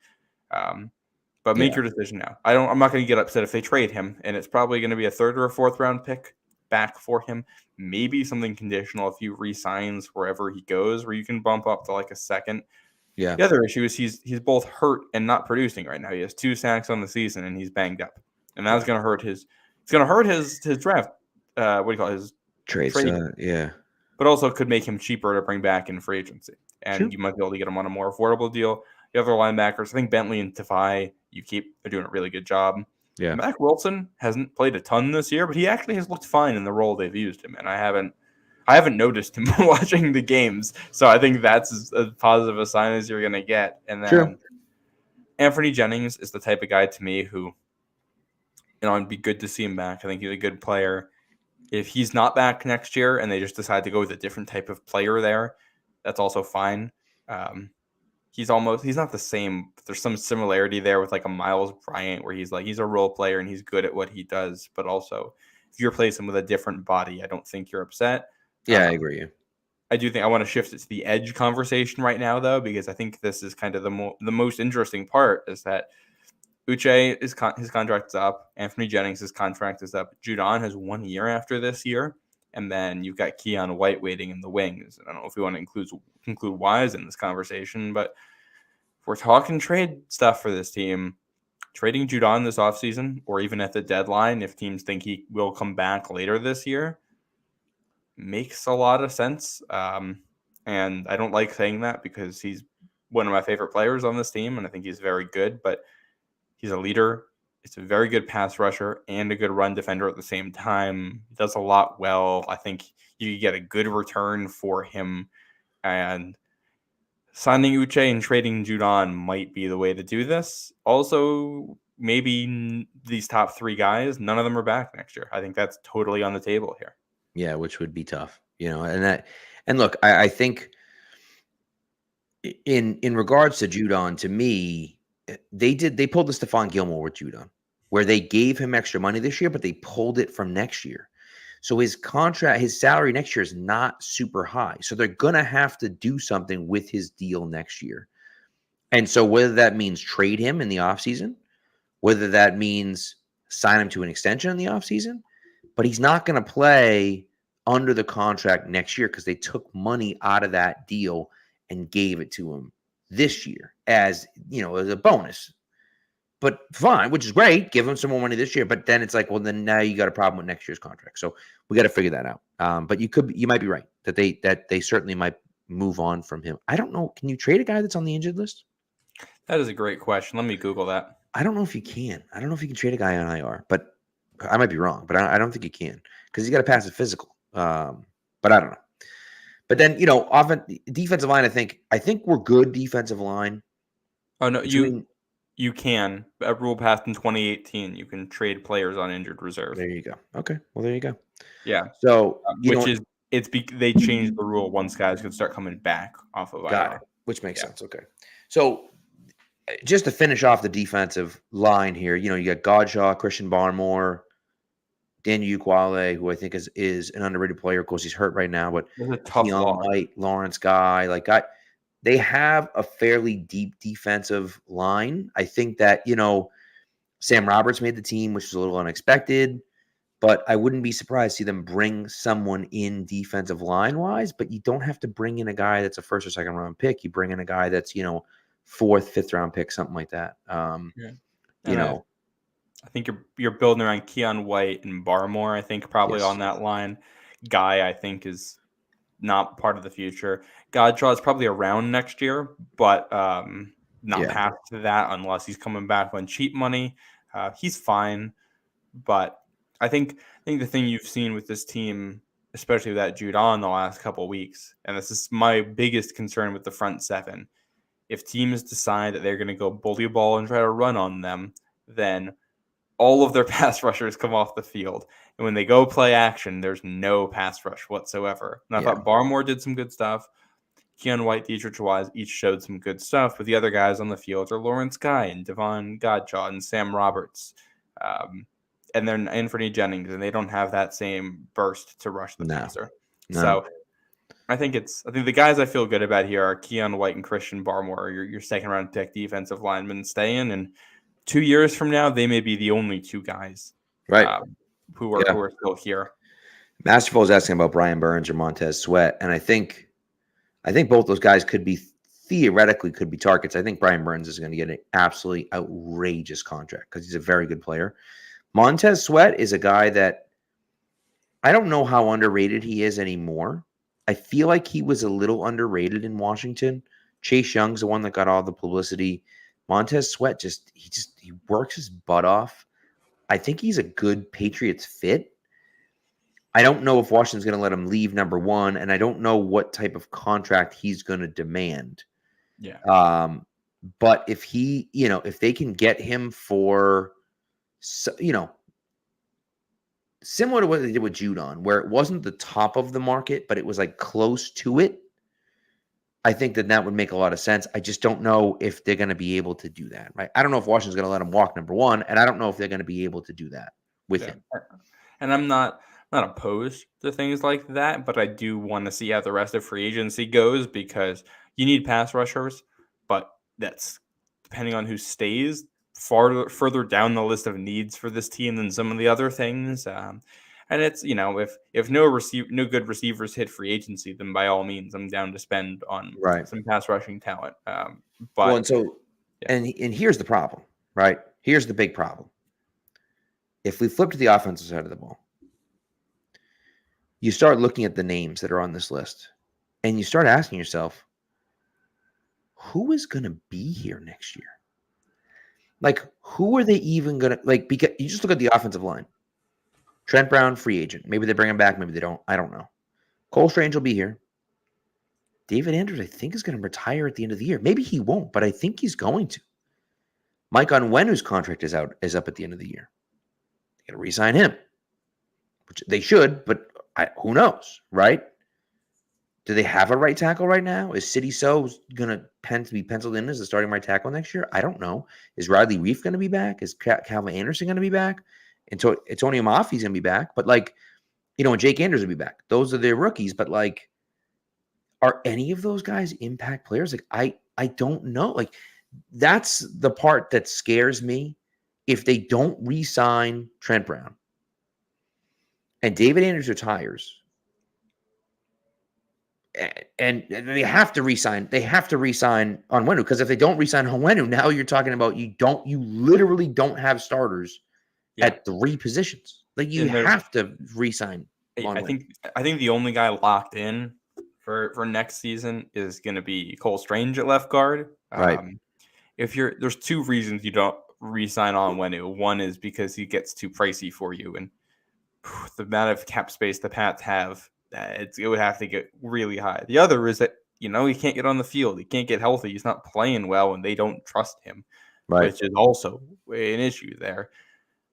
But make your decision now. I'm not going to get upset if they trade him, and it's probably going to be a 3rd or a 4th round pick back for him. Maybe something conditional if he re-signs wherever he goes, where you can bump up to like a 2nd. Yeah. The other issue is he's both hurt and not producing right now. He has 2 sacks on the season, and he's banged up, and that's going to hurt his. It's going to hurt his draft. What do you call it? His trades? Yeah, but also could make him cheaper to bring back in free agency, and you might be able to get him on a more affordable deal. The other linebackers, I think Bentley and Tafai, are doing a really good job. Yeah, Mac Wilson hasn't played a ton this year, but he actually has looked fine in the role they've used him in. I haven't noticed him watching the games, so I think that's as positive a sign as you're going to get. And then Anthony Jennings is the type of guy to me who, it'd be good to see him back. I think he's a good player. If he's not back next year and they just decide to go with a different type of player there, that's also fine. he's not the same. There's some similarity there with like a Miles Bryant where he's a role player and he's good at what he does, but also if you replace him with a different body, I don't think you're upset. Yeah, I agree. I do think I want to shift it to the edge conversation right now, though, because I think this is kind of the most interesting part is that Uche his contract is up. Anthony Jennings' contract is up. Judon has 1 year after this year, and then you've got Keon White waiting in the wings. And I don't know if we want to include Wise in this conversation, but if we're talking trade stuff for this team, trading Judon this offseason or even at the deadline, if teams think he will come back later this year, makes a lot of sense. And I don't like saying that because he's one of my favorite players on this team, and I think he's very good, but he's a leader. He's a very good pass rusher and a good run defender at the same time. He does a lot well. I think you get a good return for him, and signing Uche and trading Judon might be the way to do this. Also, maybe these top three guys, none of them are back next year. I think that's totally on the table here. Yeah, which would be tough, and look, I think in regards to Judon, to me, they pulled the Stephon Gilmore with Judon, where they gave him extra money this year, but they pulled it from next year. So his salary next year is not super high. So they're going to have to do something with his deal next year. And so whether that means trade him in the offseason, whether that means sign him to an extension in the offseason, but he's not going to play under the contract next year because they took money out of that deal and gave it to him this year as a bonus. But fine, which is great. Give him some more money this year. But then it's like, well, then now you got a problem with next year's contract. So we got to figure that out. But you might be right that they certainly might move on from him. I don't know. Can you trade a guy that's on the injured list? That is a great question. Let me Google that. I don't know if you can. I don't know if you can trade a guy on IR, but I might be wrong. But I don't think you can because he's got to pass a physical. But I don't know. But then defensive line. I think we're good defensive line. Oh no, you can. A rule passed in 2018. You can trade players on injured reserve. There you go. Okay. Well, there you go. Yeah. So they changed the rule once guys could start coming back off of IR. Which makes sense. Okay. So just to finish off the defensive line here, you got Godshaw, Christian Barmore, Daniel Uquale, who I think is an underrated player. Of course, he's hurt right now, but it's a tough White, Lawrence Guy, they have a fairly deep defensive line. I think that, Sam Roberts made the team, which was a little unexpected, but I wouldn't be surprised to see them bring someone in defensive line wise, but you don't have to bring in a guy that's a first or second round pick. You bring in a guy that's, fourth, fifth round pick, something like that. I think you're building around Keon White and Barmore, I think probably on that line. Guy, I think, is not part of the future. Godshaw is probably around next year, but not past that unless he's coming back on cheap money. He's fine, but I think the thing you've seen with this team, especially with that Judon the last couple of weeks, and this is my biggest concern with the front seven, if teams decide that they're going to go bully ball and try to run on them, then all of their pass rushers come off the field. And when they go play action, there's no pass rush whatsoever. And I thought Barmore did some good stuff. Keon White, Dietrich Wise each showed some good stuff, but the other guys on the field are Lawrence Guy and Devon Godshaw and Sam Roberts. And then Anthony Jennings, and they don't have that same burst to rush the passer. No. So I think the guys I feel good about here are Keon White and Christian Barmore, your second round pick defensive linemen staying, and 2 years from now, they may be the only two guys who are still here. Masterful is asking about Brian Burns or Montez Sweat, and I think both those guys theoretically could be targets. I think Brian Burns is going to get an absolutely outrageous contract because he's a very good player. Montez Sweat is a guy that I don't know how underrated he is anymore. I feel like he was a little underrated in Washington. Chase Young's the one that got all the publicity. Montez Sweat he works his butt off. I think he's a good Patriots fit. I don't know if Washington's going to let him leave, number one, and I don't know what type of contract he's going to demand. Yeah. But if if they can get him for, similar to what they did with Judon, where it wasn't the top of the market, but it was like close to it, I think that would make a lot of sense. I just don't know if they're going to be able to do that, right? I don't know if Washington's going to let him walk, number one, and I don't know if they're going to be able to do that with him. And I'm not opposed to things like that, but I do want to see how the rest of free agency goes because you need pass rushers, but that's depending on who stays further down the list of needs for this team than some of the other things. And it's, if no good receivers hit free agency, then by all means, I'm down to spend on some pass rushing talent. And here's the problem, right? Here's the big problem. If we flip to the offensive side of the ball, you start looking at the names that are on this list, and you start asking yourself, who is going to be here next year? Like, who are they even going to, because you just look at the offensive line. Trent Brown, free agent. Maybe they bring him back. Maybe they don't. I don't know. Cole Strange will be here. David Andrews, I think, is going to retire at the end of the year. Maybe he won't, but I think he's going to. Mike Onwenu's contract is up at the end of the year. They got to re-sign him, which they should, but who knows, right? Do they have a right tackle right now? Is City So going to be penciled in as the starting right tackle next year? I don't know. Is Riley Reif going to be back? Is Calvin Anderson going to be back? Antonio Mafi's going to be back. But, and Jake Andrews will be back. Those are their rookies. But, are any of those guys impact players? I don't know. That's the part that scares me. If they don't re-sign Trent Brown and David Andrews retires, and they have to re-sign Onwenu, because if they don't re-sign Onwenu, now you're talking about you literally don't have starters at 3 positions. You have to re-sign Onwenu. I think the only guy locked in for next season is going to be Cole Strange at left guard. Right. There's 2 reasons you don't re-sign Onwenu. One is because he gets too pricey for you, and the amount of cap space the Pats have, it would have to get really high. The other is that he can't get on the field, he can't get healthy, he's not playing well, and they don't trust him, which is also an issue there.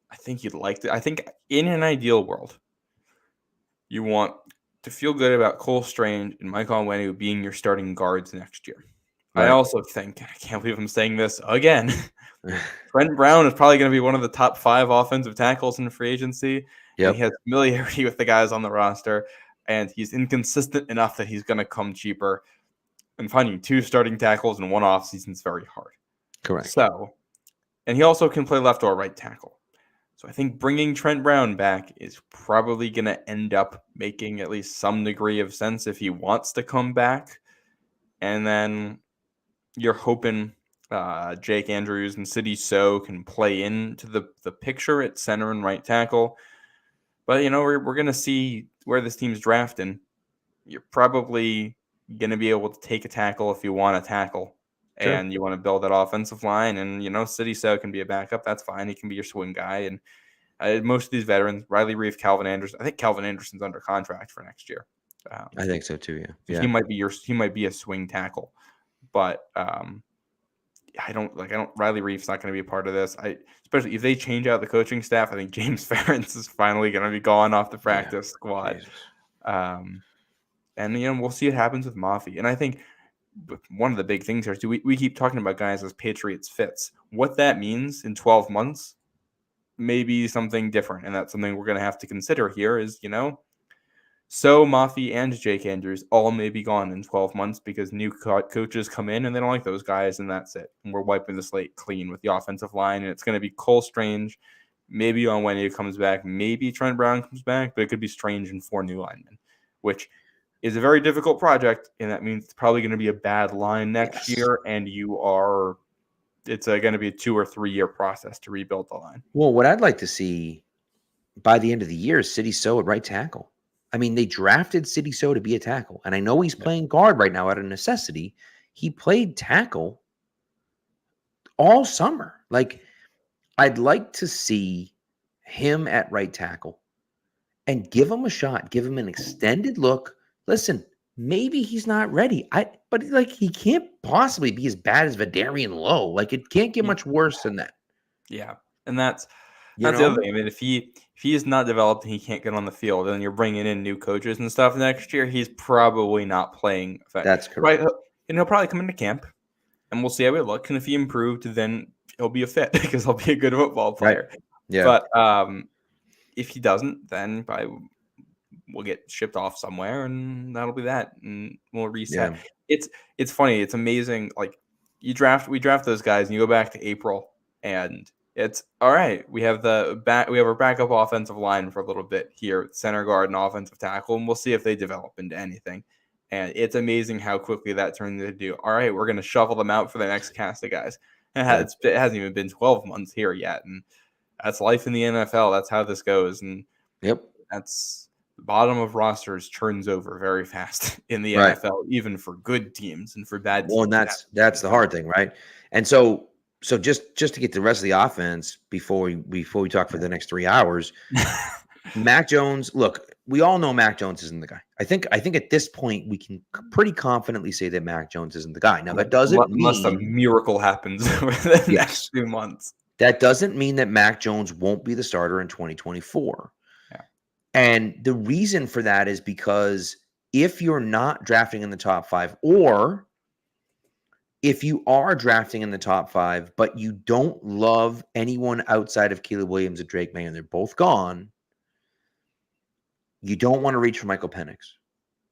I think you'd like to. I think in an ideal world, you want to feel good about Cole Strange and Mike Onwenu being your starting guards next year. Right. I also think, I can't believe I'm saying this again, Trent Brown is probably going to be one of the top 5 offensive tackles in free agency. Yep. He has familiarity with the guys on the roster, and he's inconsistent enough that he's going to come cheaper. And finding 2 starting tackles in one offseason is very hard. Correct. So, and he also can play left or right tackle. So I think bringing Trent Brown back is probably going to end up making at least some degree of sense if he wants to come back. And then you're hoping Jake Andrews and City So can play into the picture at center and right tackle. But, we're going to see where this team's drafting. You're probably going to be able to take a tackle if you want to tackle. Sure. And you want to build that offensive line. And, City So can be a backup. That's fine. He can be your swing guy. And most of these veterans, Riley Reif, Calvin Anderson. I think Calvin Anderson's under contract for next year. I think so too, yeah. He might be a swing tackle. But Riley Reif's not going to be a part of this. Especially if they change out the coaching staff, I think James Ferentz is finally going to be gone off the practice squad. And we'll see what happens with Mafi. And I think one of the big things here is we keep talking about guys as Patriots fits. What that means in 12 months may be something different, and that's something we're going to have to consider here. Is So Mafi and Jake Andrews all may be gone in 12 months because new coaches come in and they don't like those guys, and that's it. And we're wiping the slate clean with the offensive line, and it's going to be Cole Strange. Maybe Onwenu comes back. Maybe Trent Brown comes back, but it could be Strange and 4 new linemen, which is a very difficult project, and that means it's probably going to be a bad line next year, and it's going to be a 2 or 3 year process to rebuild the line. Well, what I'd like to see by the end of the year is City So at right tackle. I mean, they drafted City So to be a tackle, and I know he's playing guard right now out of necessity. He played tackle all summer. I'd like to see him at right tackle and give him a shot, give him an extended look. Listen, maybe he's not ready. But he can't possibly be as bad as Vidarian Lowe. It can't get much worse than that. Yeah, and that's the other thing. I mean, if he is not developed and he can't get on the field, and you're bringing in new coaches and stuff next year, he's probably not playing. That's correct. Right? and he'll probably come into camp, and we'll see how he looks. And if he improved, then he'll be a fit because he'll be a good football player. Right. Yeah. But if he doesn't, then probably we'll get shipped off somewhere, and that'll be that, and we'll reset. Yeah. It's funny. It's amazing. Like we draft those guys, and you go back to April, and it's all right. We have our backup offensive line for a little bit here, center guard and offensive tackle, and we'll see if they develop into anything. And it's amazing how quickly that turned into, all right, we're going to shovel them out for the next cast of guys. It hasn't even been 12 months here yet, and that's life in the NFL. That's how this goes, and that's the bottom of rosters turns over very fast in the NFL, even for good teams and for bad teams. Well, and that's the hard thing, right? And so just to get the rest of the offense before we talk for the next 3 hours, Mac Jones. Look, we all know Mac Jones isn't the guy. I think at this point we can pretty confidently say that Mac Jones isn't the guy. Now that doesn't unless a miracle happens over the next 2 months. That doesn't mean that Mac Jones won't be the starter in 2024. Yeah. And the reason for that is because if you're not drafting in the top 5, or if you are drafting in the top 5, but you don't love anyone outside of Caleb Williams and Drake May, and they're both gone, you don't want to reach for Michael Penix.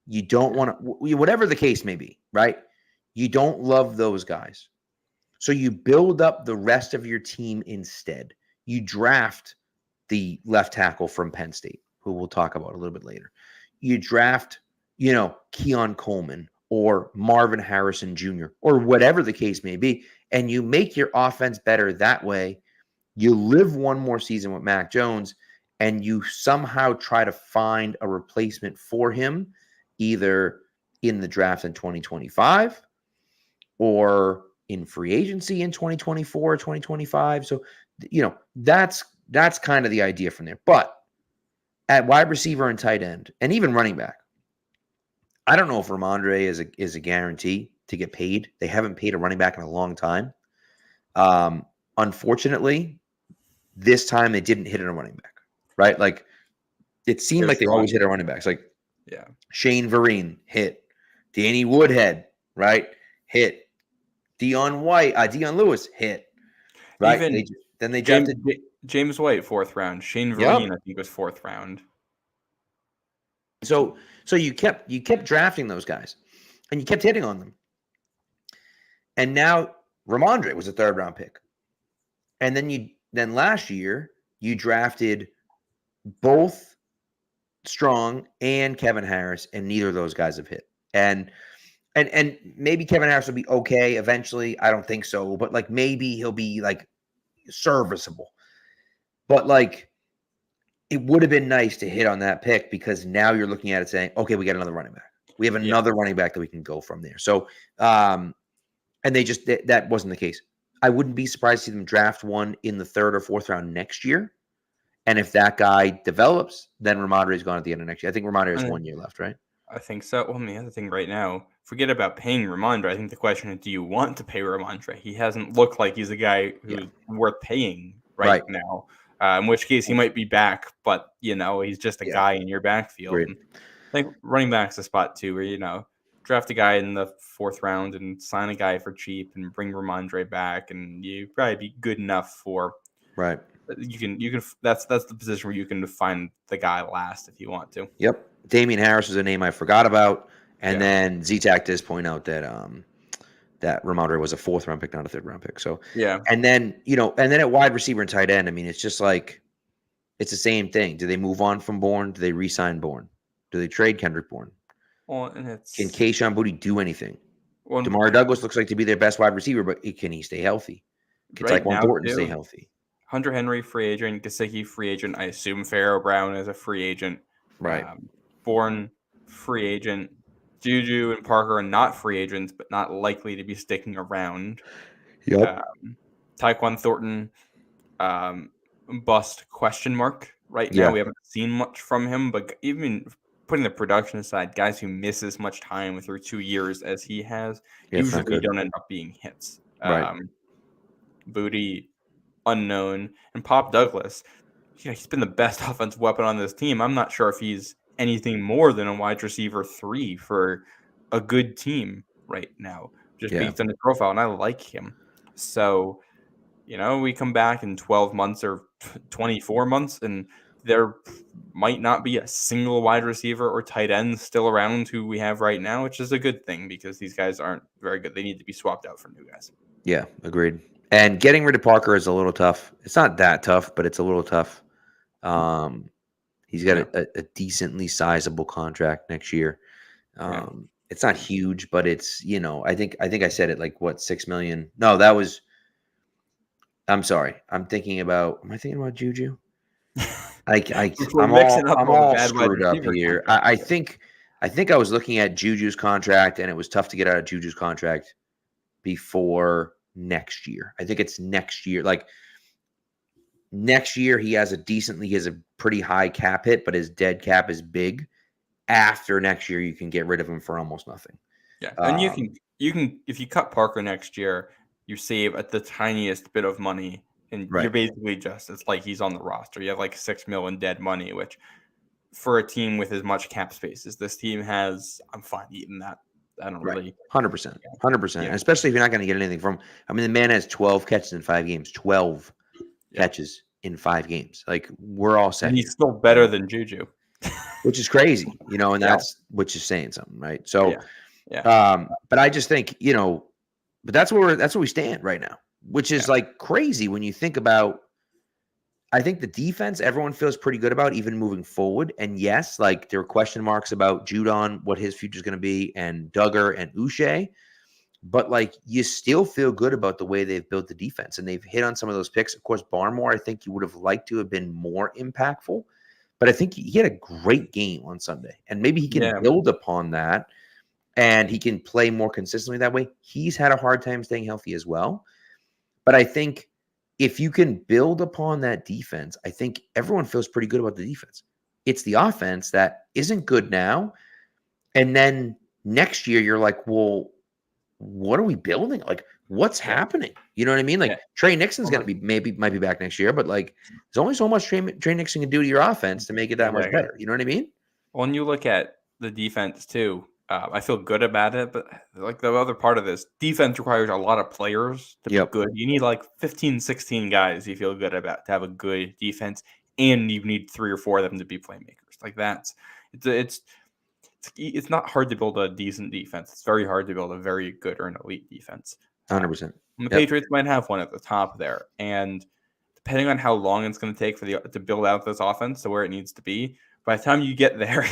You don't want to, whatever the case may be, right? You don't love those guys. So you build up the rest of your team instead. You draft the left tackle from Penn State, who we'll talk about a little bit later. You draft, Keon Coleman or Marvin Harrison Jr. or whatever the case may be, and you make your offense better that way. You live one more season with Mac Jones, and you somehow try to find a replacement for him, either in the draft in 2025 or in free agency in 2024 or 2025. So, that's kind of the idea from there. But at wide receiver and tight end, and even running back, I don't know if Ramondre is a guarantee to get paid. They haven't paid a running back in a long time. Unfortunately, this time they didn't hit it on running back, right? Like it seemed like they always hit on running backs. Like Shane Vereen hit, Danny Woodhead, right? Hit. Dion Lewis hit, right? Then they drafted James White, 4th round. Shane Vereen, I think, was 4th round. So you kept drafting those guys, and you kept hitting on them. And now Ramondre was a 3rd round pick, and then last year you drafted both Strong and Kevin Harris, and neither of those guys have hit. And maybe Kevin Harris will be okay eventually. I don't think so, but like maybe he'll be like serviceable. But like it would have been nice to hit on that pick, because now you're looking at it saying, okay, we got another running back. We have another running back that we can go from there. So, and that wasn't the case. I wouldn't be surprised to see them draft one in the 3rd or 4th round next year. And if that guy develops, then Ramondre is gone at the end of next year. I think Ramondre has 1 year left, right? I think so. Well, the other thing right now, forget about paying Ramondre. I think the question is, do you want to pay Ramondre? He hasn't looked like he's a guy who's worth paying right now. In which case he might be back, but he's just a guy in your backfield. And I think running back's a spot too, where draft a guy in the 4th round and sign a guy for cheap and bring Ramondre back, and you probably be good enough for You can. That's the position where you can find the guy last if you want to. Yep. Damian Harris was a name I forgot about, and then Z-Tac does point out that that Ramondre was a 4th round pick, not a 3rd round pick. So and then at wide receiver and tight end, I mean, it's just like it's the same thing. Do they move on from Bourne? Do they re-sign Bourne? Do they trade Kendrick Bourne? Well, and can Kayshon Boutte do anything? Demario Douglas looks like to be their best wide receiver, but can he stay healthy? Can Tyquan Thornton stay healthy? Hunter Henry, free agent. Gesicki, free agent. I assume Pharaoh Brown is a free agent. Right. Bourne, free agent. Juju and Parker are not free agents, but not likely to be sticking around. Yep. Tyquan Thornton, bust question mark right now. We haven't seen much from him, but even putting the production aside, guys who miss as much time through 2 years as he has usually don't end up being hits. Boutte, unknown, and Pop Douglas, he's been the best offensive weapon on this team. I'm not sure if he's anything more than a wide receiver 3 for a good team. right now, just Yeah. based on his profile, and I like him. So, we come back in 12 months or 24 months, and there might not be a single wide receiver or tight end still around who we have right now, which is a good thing because these guys aren't very good. They need to be swapped out for new guys. Yeah, agreed. And getting rid of Parker is a little tough. It's not that tough, but it's a little tough. He's got a decently sizable contract next year. It's not huge, but it's, I think I said it like what, 6 million. No, I'm sorry. Am I thinking about Juju? We're I'm mixing up all the all bad wide screwed up receiver here. contracts. I think I was looking at Juju's contract, and it was tough to get out of Juju's contract before next year. I think it's next year. Like next year, he has a pretty high cap hit, but his dead cap is big. After next year, you can get rid of him for almost nothing. Yeah, and you can if you cut Parker next year, you save at the tiniest bit of money, and you're basically it's like he's on the roster. You have like $6 million in dead money, which for a team with as much cap space as this team has, I'm fine eating that. I don't really 100%, 100%. Especially if you're not going to get anything from. I mean, the man has 12 catches in 5 games. 12 catches in 5 games. Like we're all set. And he's still better than Juju, which is crazy, and that's which is saying something, right? So, but I just think, but that's where we stand right now, which is like crazy when you think about. I think the defense everyone feels pretty good about even moving forward. And yes, like there are question marks about Judon, what his future is going to be, and Duggar and Uche. But like you still feel good about the way they've built the defense, and they've hit on some of those picks. Of course, Barmore, I think you would have liked to have been more impactful, but I think he had a great game on Sunday, and maybe he can build upon that, and he can play more consistently that way. He's had a hard time staying healthy as well, but I think if you can build upon that defense, I think everyone feels pretty good about the defense. It's the offense that isn't good now. And then next year, you're like, well, what are we building? Like, what's happening? You know what I mean? Like, Trey Nixon's going to be, might be back next year, but like, there's only so much Trey Nixon can do to your offense to make it that much better. You know what I mean? When you look at the defense too, I feel good about it, but like the other part of this, defense requires a lot of players to be good. You need like 15, 16 guys you feel good about to have a good defense, and you need 3 or 4 of them to be playmakers. Like it's not hard to build a decent defense. It's very hard to build a very good or an elite defense. 100%. The Patriots might have one at the top there, and depending on how long it's going to take to build out this offense to where it needs to be, by the time you get there,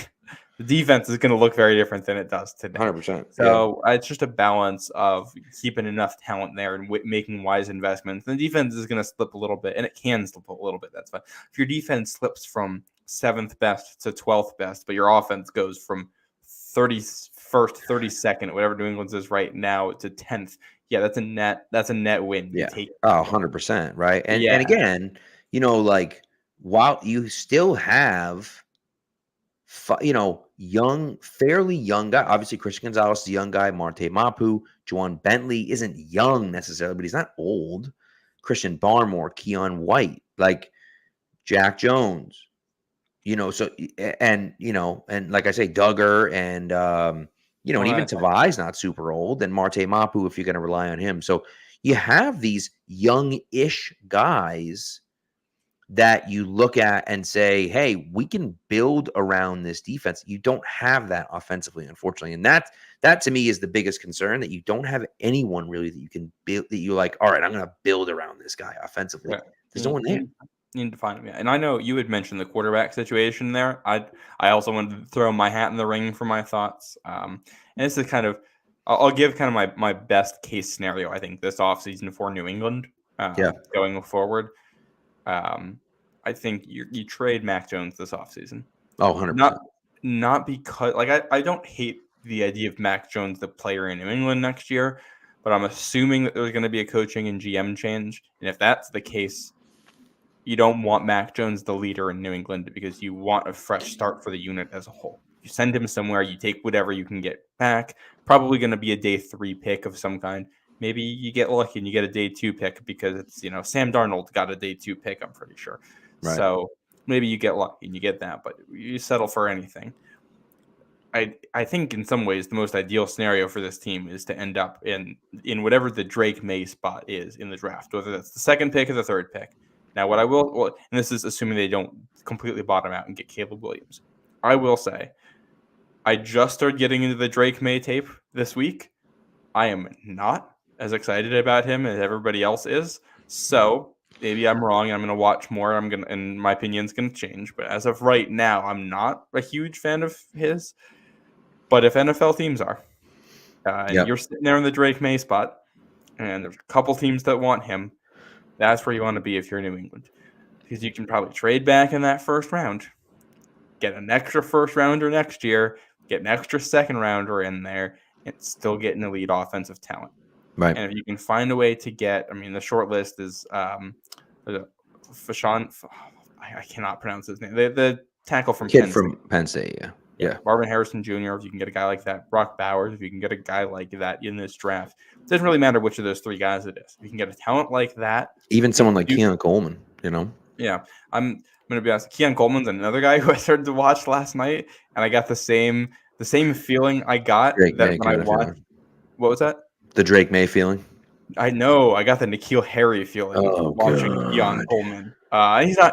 the defense is going to look very different than it does today. 100%. So it's just a balance of keeping enough talent there and making wise investments. The defense is going to slip a little bit, and it can slip a little bit. That's fine. If your defense slips from 7th best to 12th best, but your offense goes from 31st, 32nd, whatever New England's is right now, to 10th. Yeah, that's a net win. Yeah. 100%. Right. And again, like while you still have fairly young guy. Obviously, Christian Gonzalez is a young guy. Marte Mapu, Juwan Bentley isn't young necessarily, but he's not old. Christian Barmore, Keon White, like Jack Jones, so and like I say, Duggar and and even Tavai's not super old, and Marte Mapu if you're going to rely on him. So you have these young-ish guys that you look at and say, hey, we can build around this defense. You don't have that offensively, unfortunately. And that to me is the biggest concern, that you don't have anyone really that you can build, that you're like, all right, I'm going to build around this guy offensively. Yeah. There's no one there. You need to find him. Yeah. And I know you had mentioned the quarterback situation there. I also wanted to throw my hat in the ring for my thoughts. And this is I'll give kind of my best case scenario, I think, this offseason for New England going forward. I think you trade Mac Jones this offseason. Oh, 100%. Not because I don't hate the idea of Mac Jones, the player in New England next year, but I'm assuming that there's going to be a coaching and GM change. And if that's the case, you don't want Mac Jones the leader in New England because you want a fresh start for the unit as a whole. You send him somewhere, you take whatever you can get back, probably going to be a day 3 pick of some kind. Maybe you get lucky and you get a day 2 pick because it's, Sam Darnold got a day 2 pick, I'm pretty sure. Right. So maybe you get lucky and you get that, but you settle for anything. I think in some ways the most ideal scenario for this team is to end up in whatever the Drake May spot is in the draft, whether that's the second pick or the third pick. Now, what I will, and this is assuming they don't completely bottom out and get Caleb Williams, I will say, I just started getting into the Drake May tape this week. I am not as excited about him as everybody else is. So maybe I'm wrong. I'm going to watch more. And my opinion's going to change. But as of right now, I'm not a huge fan of his. But if NFL teams are, and you're sitting there in the Drake May spot, and there's a couple teams that want him, that's where you want to be if you're New England. Because you can probably trade back in that first round, get an extra first rounder next year, get an extra second rounder in there, and still get an elite offensive talent. Right. And if you can find a way to get, the short list is Fashawn. I cannot pronounce his name. The tackle from Kid from Penn State, yeah. Marvin Harrison Jr., if you can get a guy like that. Brock Bowers, if you can get a guy like that in this draft. It doesn't really matter which of those three guys it is. If you can get a talent like that. Even someone like Keon Coleman, Yeah. I'm going to be honest. Keon Coleman's another guy who I started to watch last night, and I got the same feeling I got Drake that May when I watched. What was that? The Drake May feeling. I know. I got the N'Keal Harry feeling watching Keon Coleman.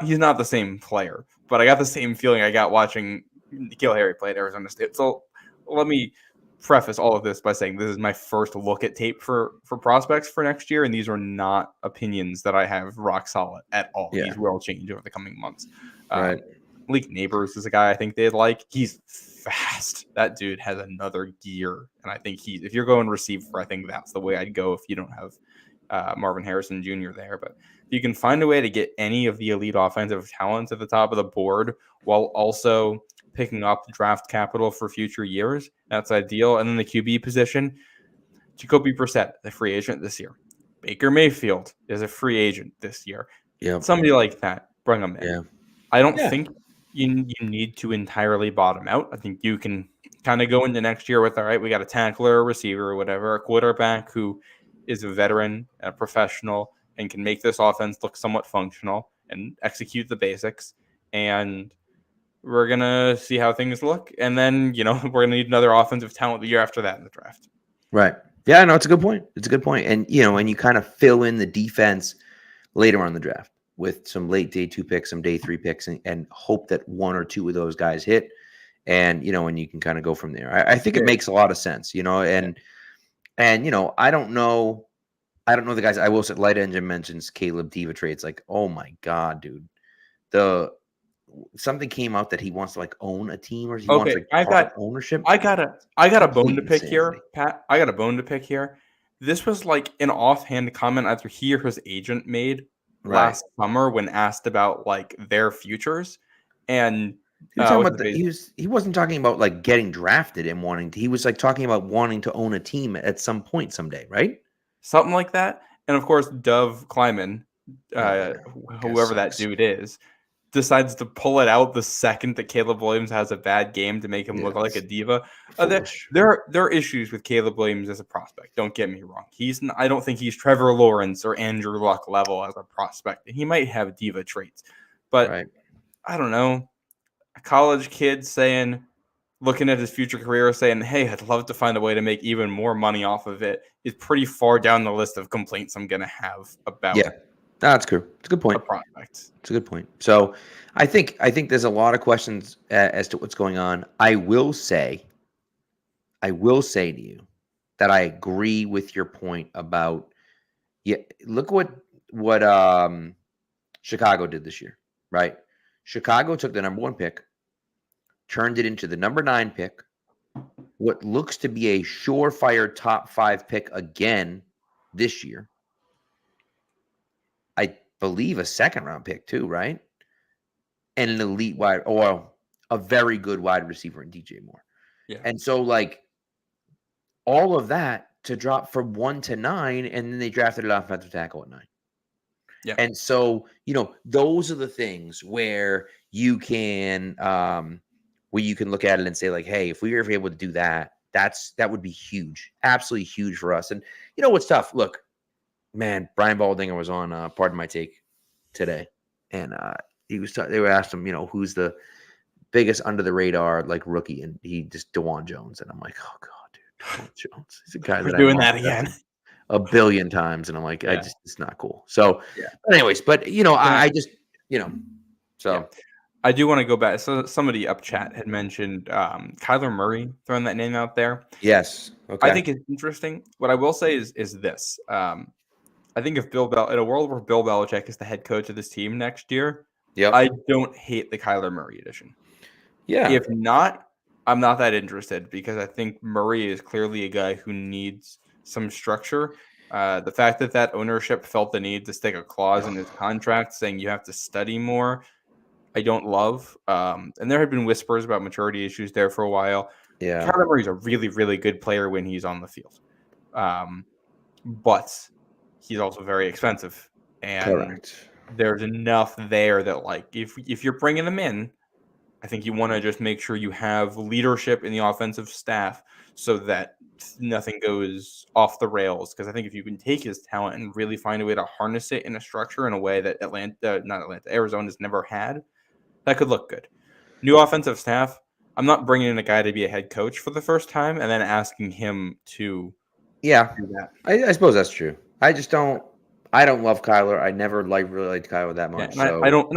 He's not the same player, but I got the same feeling I got watching N'Keal Harry play at Arizona State. So let me preface all of this by saying this is my first look at tape for prospects for next year, and these are not opinions that I have rock solid at all. Yeah. These will change over the coming months. Right. Malik Neighbors is a guy I think they'd like. He's fast. That dude has another gear, and I think if you're going receiver, I think that's the way I'd go if you don't have Marvin Harrison Jr. there. But if you can find a way to get any of the elite offensive talents at the top of the board while also picking up draft capital for future years, that's ideal. And then the QB position, Jacoby Brissett, the free agent this year. Baker Mayfield is a free agent this year. Yeah. Somebody like that, bring them in. Yeah. I don't think you need to entirely bottom out. I think you can kind of go into next year with, all right, we got a tackler, a receiver, or whatever, a quarterback who is a veteran, a professional, and can make this offense look somewhat functional and execute the basics. And we're going to see how things look. And then, we're going to need another offensive talent the year after that in the draft. Right. Yeah, no, it's a good point. And, and you kind of fill in the defense later on in the draft with some late day 2 picks, some day 3 picks, and hope that 1 or 2 of those guys hit. And, and you can kind of go from there. I think it makes a lot of sense, and I don't know the guys. I will say Light Engine mentions Caleb Diva trades. Like, oh my God, dude. Something came out that he wants to like own a team, or he wants like ownership. I got a bone to pick here, Pat. I got a bone to pick here. This was like an offhand comment either he or his agent made last summer when asked about like their futures. And he wasn't talking about like getting drafted and wanting to. He was like talking about wanting to own a team at some point someday, right? Something like that. And of course, Dove Kleiman, whoever that dude is, decides to pull it out the second that Caleb Williams has a bad game to make him look like a diva. There are issues with Caleb Williams as a prospect. Don't get me wrong. I don't think he's Trevor Lawrence or Andrew Luck level as a prospect. He might have diva traits, but I don't know. A college kid looking at his future career saying, hey, I'd love to find a way to make even more money off of it is pretty far down the list of complaints I'm going to have about. Yeah. That's true. It's a good point. It's a good point. So I think there's a lot of questions as to what's going on. I will say to you that I agree with your point about, look what Chicago did this year, right? Chicago took the number 1 pick, turned it into the number 9 pick, what looks to be a surefire top 5 pick again this year. I believe a 2nd round pick too, right? And an elite a very good wide receiver in DJ Moore. Yeah. And so like all of that to drop from 1 to 9, and then they drafted an offensive tackle at 9. Yeah. And so, those are the things where you can look at it and say like, hey, if we were able to do that, that would be huge. Absolutely huge for us. And what's tough? Look, man, Brian Baldinger was on Pardon My Take today, and they were asked him, who's the biggest under the radar like rookie, and he just DeJuan Jones, and I'm like, oh god, dude, DeJuan Jones. He's a guy We're that doing I that again. a billion times, and I'm like, Yeah. it's not cool. So, Yeah. but anyways, but I just so. Yeah. I do want to go back. So somebody up chat had mentioned Kyler Murray, throwing that name out there. Yes. Okay. I think it's interesting. What I will say is this. I think if in a world where Bill Belichick is the head coach of this team next year, Yep. I don't hate the Kyler Murray edition. Yeah. If not, I'm not that interested because I think Murray is clearly a guy who needs some structure. The fact that ownership felt the need to stick a clause in his contract saying you have to study more, I don't love. And there had been whispers about maturity issues there for a while. Yeah. Kyler Murray's a really, really good player when he's on the field. But he's also very expensive. And Correct. there's enough there that, like, if you're bringing him in, I think you want to just make sure you have leadership in the offensive staff so that nothing goes off the rails. Because I think if you can take his talent and really find a way to harness it in a structure in a way that Arizona's never had, that could look good. New offensive staff. I'm not bringing in a guy to be a head coach for the first time and then asking him to do that. I suppose that's true. I don't love Kyler. I never really liked Kyler that much. Yeah, so I don't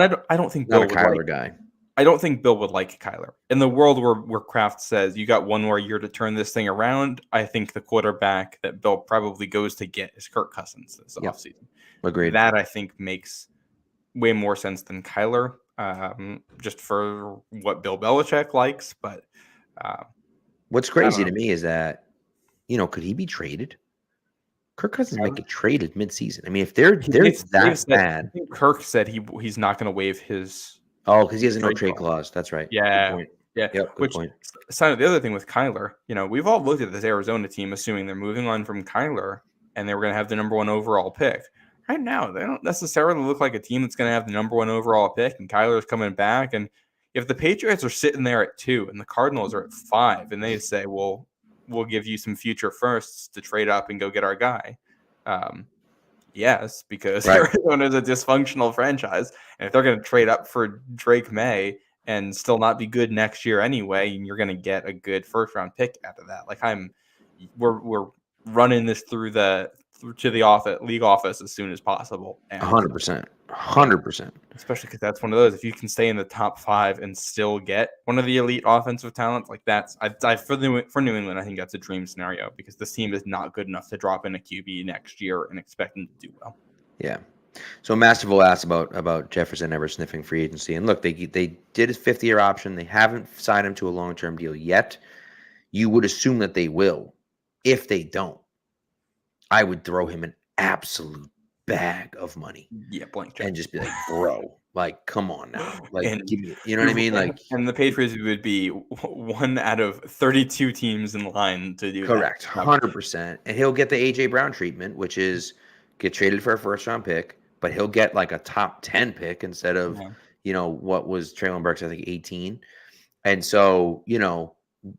think not Bill a would Kyler like. guy. I don't think Bill would like Kyler. In the world where Kraft says you got one more year to turn this thing around, I think the quarterback that Bill probably goes to get is Kirk Cousins this offseason. Agreed. That I think makes way more sense than Kyler, just for what Bill Belichick likes. But what's crazy to me is that, could he be traded? Kirk Cousins might get traded midseason. I mean, if they're that bad. I think Kirk said he's not going to waive his. Oh, because he has a no trade trade clause. clause. That's right. Yeah. Good point. Yeah. Yep, good point. Sign of the other thing with Kyler, we've all looked at this Arizona team assuming they're moving on from Kyler and they were going to have the number 1 overall pick. Right now, they don't necessarily look like a team that's going to have the number 1 overall pick, and Kyler's coming back. And if the Patriots are sitting there at 2 and the Cardinals are at 5, and they say, well, we'll give you some future firsts to trade up and go get our guy. Yes, because Arizona's a dysfunctional franchise. And if they're going to trade up for Drake May and still not be good next year anyway, and you're going to get a good first-round pick out of that. Like we're running this to the league office as soon as possible. 100%. 100%. Especially because that's one of those. If you can stay in the top 5 and still get one of the elite offensive talents, like that's for New England, I think that's a dream scenario because this team is not good enough to drop in a QB next year and expect them to do well. Yeah. So Masterville asked about Jefferson ever sniffing free agency, and look, they did his 5th-year option. They haven't signed him to a long-term deal yet. You would assume that they will. If they don't, I would throw him an absolute bag of money. Yeah, blank check. And just be like, bro, like, come on now. Like, give me, you know what I mean? Like, and the Patriots would be 1 out of 32 teams in line to do correct, that. 100%. And he'll get the A.J. Brown treatment, which is get traded for a first-round pick, but he'll get like a top 10 pick instead of, what was Traylon Burks, I think, 18. And so,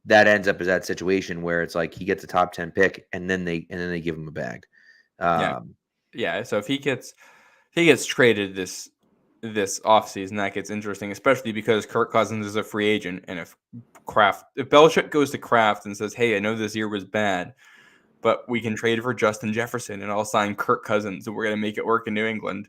that ends up as that situation where it's like he gets a top 10 pick and then they give him a bag. Yeah. So if he gets traded this offseason, that gets interesting, especially because Kirk Cousins is a free agent. And if Belichick goes to Kraft and says, hey, I know this year was bad, but we can trade for Justin Jefferson and I'll sign Kirk Cousins and we're going to make it work in New England.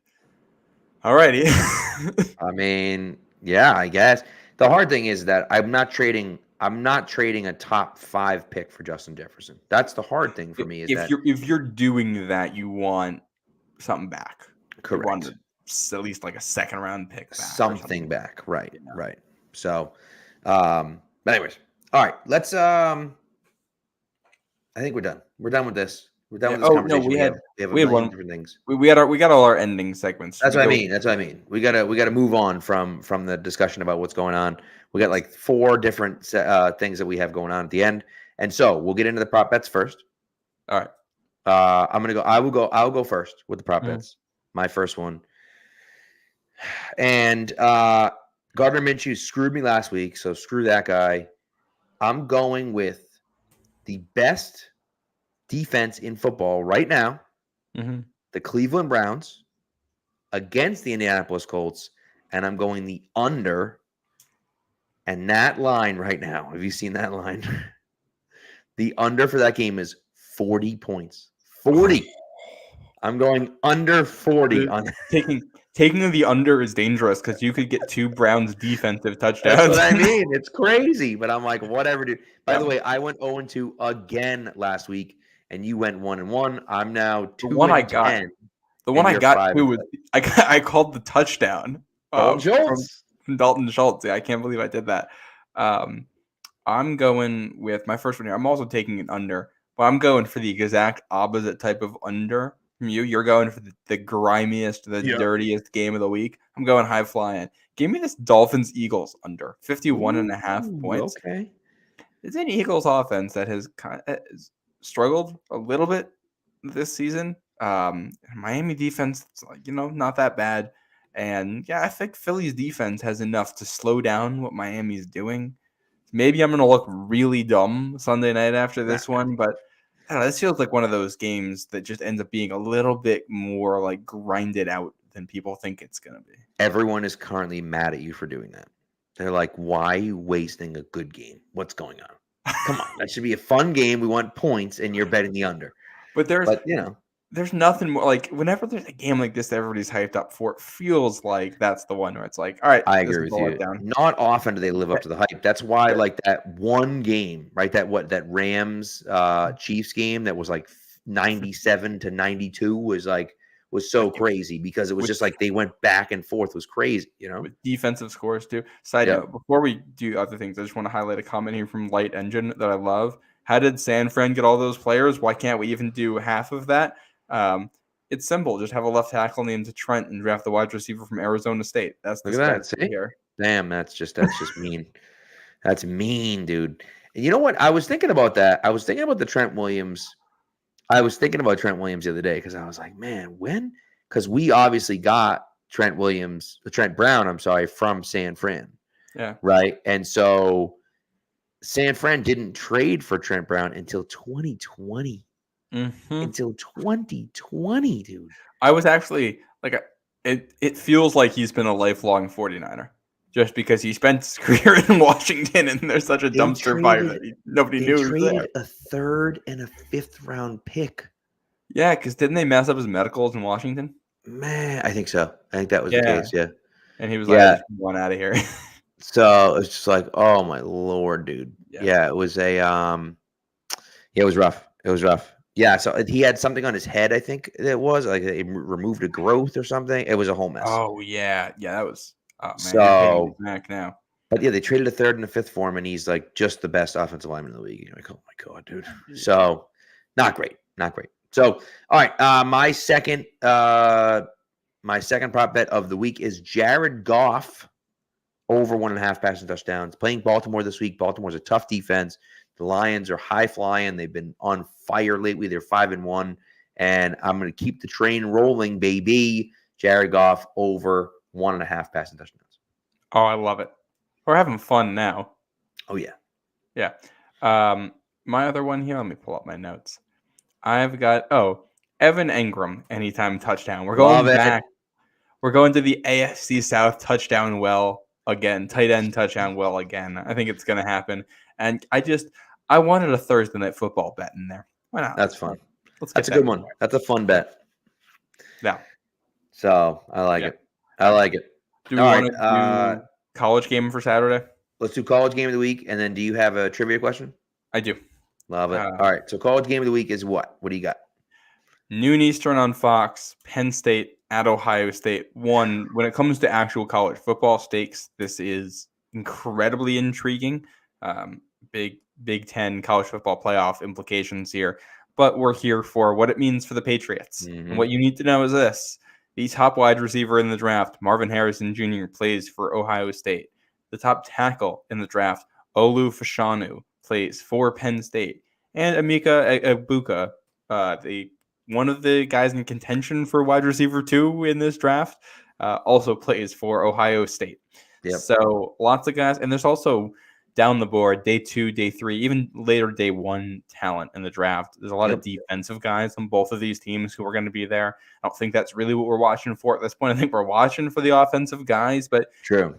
All righty. I mean, yeah, I guess. The hard thing is that I'm not trading a top 5 pick for Justin Jefferson. That's the hard thing for me. If you're doing that, you want something back. Correct. You want at least like a 2nd-round pick back. Something back. Right. Yeah. Right. So, but anyways, all right. Let's. I think we're done. We're done with this. We're done with this conversation. No, we had one different things. We got all our ending segments. That's what I mean. We gotta move on from the discussion about what's going on. We got like 4 different things that we have going on at the end, and so we'll get into the prop bets first. All right. I'm gonna go. I'll go first with the prop bets. My first one. And Gardner Minshew screwed me last week, so screw that guy. I'm going with the best defense in football right now, the Cleveland Browns against the Indianapolis Colts, and I'm going the under And that line right now, have you seen that line? The under for that game is 40 points. 40. I'm going under 40 on Taking the under is dangerous because you could get 2 Browns defensive touchdowns. That's what I mean. It's crazy, but I'm like, whatever, dude. By the way, I went 0-2 again last week, and you went 1-1. I'm now 2-10. The one I got too was I called the touchdown. Dalton Schultz. From Dalton Schultz. Yeah, I can't believe I did that. I'm going with my first one here. I'm also taking an under, but I'm going for the exact opposite type of under from you. You're going for the grimiest, dirtiest game of the week. I'm going high flying. Give me this Dolphins-Eagles under 51.5 points. Okay. It's an Eagles offense that has kind of struggled a little bit this season. Miami defense, not that bad. And yeah, I think Philly's defense has enough to slow down what Miami's doing. Maybe I'm going to look really dumb Sunday night after this one, but I don't know, this feels like one of those games that just ends up being a little bit more like grinded out than people think it's going to be. Everyone is currently mad at you for doing that. They're like, why are you wasting a good game? What's going on? Come on, that should be a fun game. We want points, and you're betting the under. But there's nothing more like whenever there's a game like this that everybody's hyped up for, it feels like that's the one where it's like, all right, I agree with you. Not often do they live up to the hype. That's why, like that one game, right? That Rams Chiefs game that was like 97-92 was so crazy because it was just like they went back and forth. It was crazy, with defensive scores too. Side note, before we do other things, I just want to highlight a comment here from Light Engine that I love. How did San Fran get all those players? Why can't we even do half of that? It's simple. Just have a left tackle named Trent and draft the wide receiver from Arizona State. That's the strategy here. Damn, that's just mean. That's mean, dude. And you know what? I was thinking about that. I was thinking about the Trent Williams. I was thinking about Trent Williams the other day because I was like, man, when? Because we obviously got Trent Brown, from San Fran. Yeah. Right. And so San Fran didn't trade for Trent Brown until 2020. Mm-hmm. Until 2020, dude. I was actually like, it feels like he's been a lifelong 49er just because he spent his career in Washington and there's such a dumpster fire that nobody knew. They traded a 3rd and a 5th round pick. Yeah, because didn't they mess up his medicals in Washington? Man, I think so. I think that was the case. Yeah. And he was like, "One out of here." So it's just like, oh my Lord, dude. Yeah, it was it was rough. It was rough. Yeah, so he had something on his head, I think it was like he removed a growth or something. It was a whole mess. Oh yeah, that was. Oh man, so back now. But yeah, they traded a 3rd and a 5th for him, and he's like just the best offensive lineman in the league. You're like, oh my God, dude. So not great. So all right, my second prop bet of the week is Jared Goff over 1.5 passing touchdowns. Playing Baltimore this week. Baltimore's a tough defense. The Lions are high flying. They've been on fire lately. They're 5-1, and I'm going to keep the train rolling, baby. Jared Goff over 1.5 passing touchdowns. Oh, I love it. We're having fun now. Oh yeah. Yeah. My other one here. Let me pull up my notes. I've got Evan Engram anytime touchdown. We're going back. We're going to the AFC South touchdown well again. Tight end touchdown well again. I think it's going to happen. And I wanted a Thursday night football bet in there. Why not? That's fun. That's a good one. That's a fun bet. Yeah. So I like it. I like it. Do we want to do college game for Saturday? Let's do college game of the week. And then do you have a trivia question? I do. Love it. All right. So college game of the week is what? What do you got? Noon Eastern on Fox, Penn State at Ohio State. When it comes to actual college football stakes, this is incredibly intriguing. Big Ten college football playoff implications here. But we're here for what it means for the Patriots. Mm-hmm. And what you need to know is this. The top wide receiver in the draft, Marvin Harrison Jr., plays for Ohio State. The top tackle in the draft, Olu Fashanu, plays for Penn State. And Emeka Egbuka, one of the guys in contention for wide receiver 2 in this draft, also plays for Ohio State. Yep. So lots of guys. And there's also down the board, day 2, day 3, even later day 1 talent in the draft. There's a lot of defensive guys on both of these teams who are going to be there. I don't think that's really what we're watching for at this point. I think we're watching for the offensive guys, but true.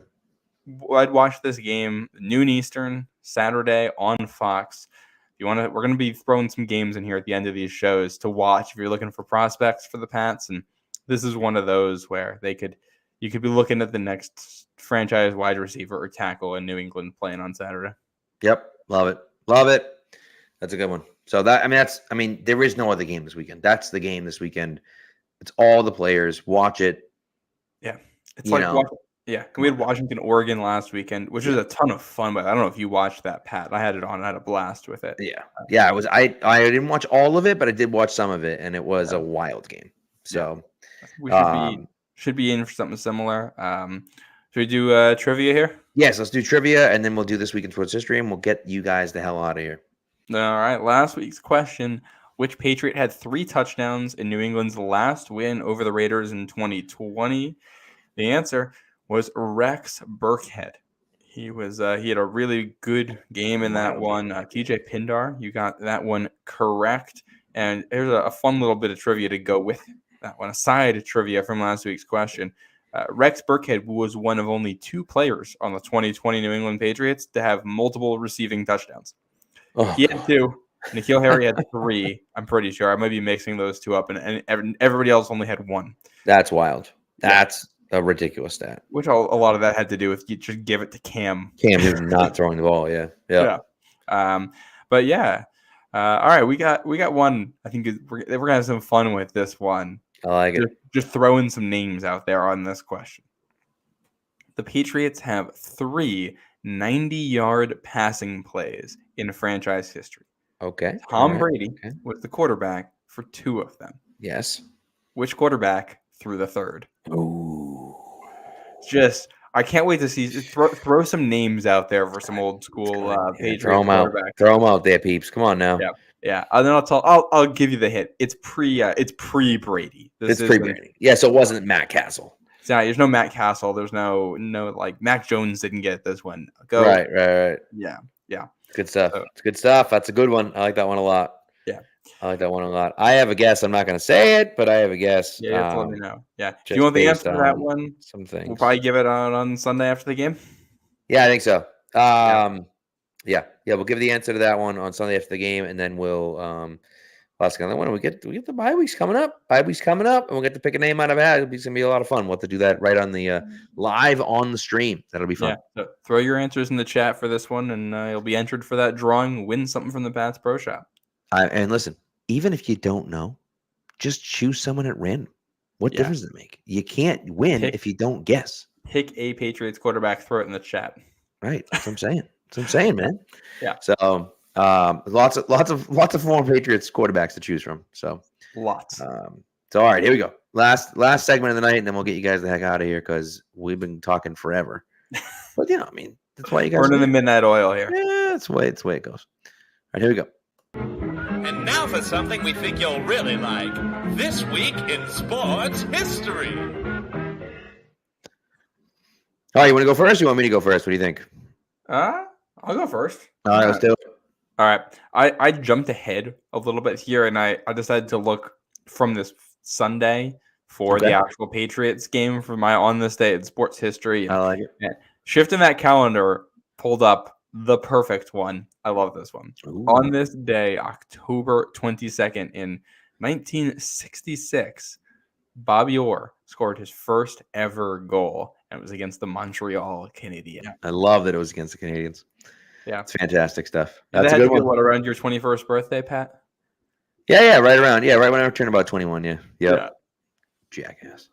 I'd watch this game noon Eastern Saturday on Fox. If you want to, we're going to be throwing some games in here at the end of these shows to watch if you're looking for prospects for the Pats, and this is one of those where you could be looking at the next franchise wide receiver or tackle in New England playing on Saturday. Yep, love it. That's a good one. So there is no other game this weekend. That's the game this weekend. It's all the players. Watch it. Yeah, it's like we had Washington, Oregon last weekend, which was a ton of fun. But I don't know if you watched that, Pat. I had it on. I had a blast with it. Yeah. It was. I didn't watch all of it, but I did watch some of it, and it was a wild game. So we should be in for something similar. Should we do trivia here? Yes, let's do trivia, and then we'll do this week in sports history, and we'll get you guys the hell out of here. All right. Last week's question: which Patriot had 3 touchdowns in New England's last win over the Raiders in 2020? The answer was Rex Burkhead. He had a really good game in that one. TJ Pindar, you got that one correct. And here's a fun little bit of trivia to go with that one. Aside trivia from last week's question. Rex Burkhead was one of only 2 players on the 2020 New England Patriots to have multiple receiving touchdowns. He had 2. N'Keal Harry had 3. I'm pretty sure. I might be mixing those 2 up, and everybody else only had 1. That's wild. That's a ridiculous stat. Which a lot of that had to do with you just give it to Cam. Cam is not throwing the ball. Yeah. But yeah. All right, we got one. I think we're gonna have some fun with this one. I like it. Just throwing some names out there on this question. The Patriots have 3 90-yard passing plays in franchise history. Okay. Tom Brady was the quarterback for 2 of them. Yes. Which quarterback threw the 3rd? Ooh. I can't wait to see. Throw some names out there for some old school Patriots quarterbacks. Throw them out there, peeps. Come on now. Yeah. And then I'll give you the hit. It's pre Brady. It's pre Brady. Yeah. So it wasn't Matt Castle. There's no Matt Castle. There's no like Mac Jones didn't get this one. Go. Right. Yeah. Good stuff. It's good stuff. That's a good one. I like that one a lot. Yeah. I like that one a lot. I have a guess. I'm not going to say it, but I have a guess. Yeah, you have to let me know. Yeah. Do you want the answer to that one? Some things. We'll probably give it on Sunday after the game. Yeah, I think so. Yeah. We'll give the answer to that one on Sunday after the game, and then we'll last another one. We get the bye weeks coming up. And we'll get to pick a name out of that. It's gonna be a lot of fun. We'll have to do that right on the live on the stream. That'll be fun. Yeah. So throw your answers in the chat for this one, and you'll be entered for that drawing. Win something from the Pats Pro Shop. And listen, even if you don't know, just choose someone at random. What difference does it make? You can't win if you don't guess. Pick a Patriots quarterback, throw it in the chat. Right. That's what I'm saying. Man. Yeah. So lots of former Patriots quarterbacks to choose from. So lots. So all right, here we go. Last segment of the night, and then we'll get you guys the heck out of here because we've been talking forever. But that's why you guys burning the midnight oil here. Yeah, that's the way it goes. All right, here we go. And now for something we think you'll really like. This week in sports history. All right, you want to go first? Or you want me to go first? What do you think? I'll go first. All right, let's do it. All right. I jumped ahead a little bit here, and I decided to look from this Sunday for the actual Patriots game for my on this day in sports history. I like it. And shifting that calendar, pulled up the perfect one. I love this one. Ooh. On this day, October 22nd in 1966, Bobby Orr scored his first ever goal, and it was against the Montreal Canadiens. I love that it was against the Canadians. Yeah. It's fantastic stuff. That's a good one. What, around your 21st birthday, Pat? Yeah, right around. Yeah, right when I turned about 21. Yeah. Yep. Jackass.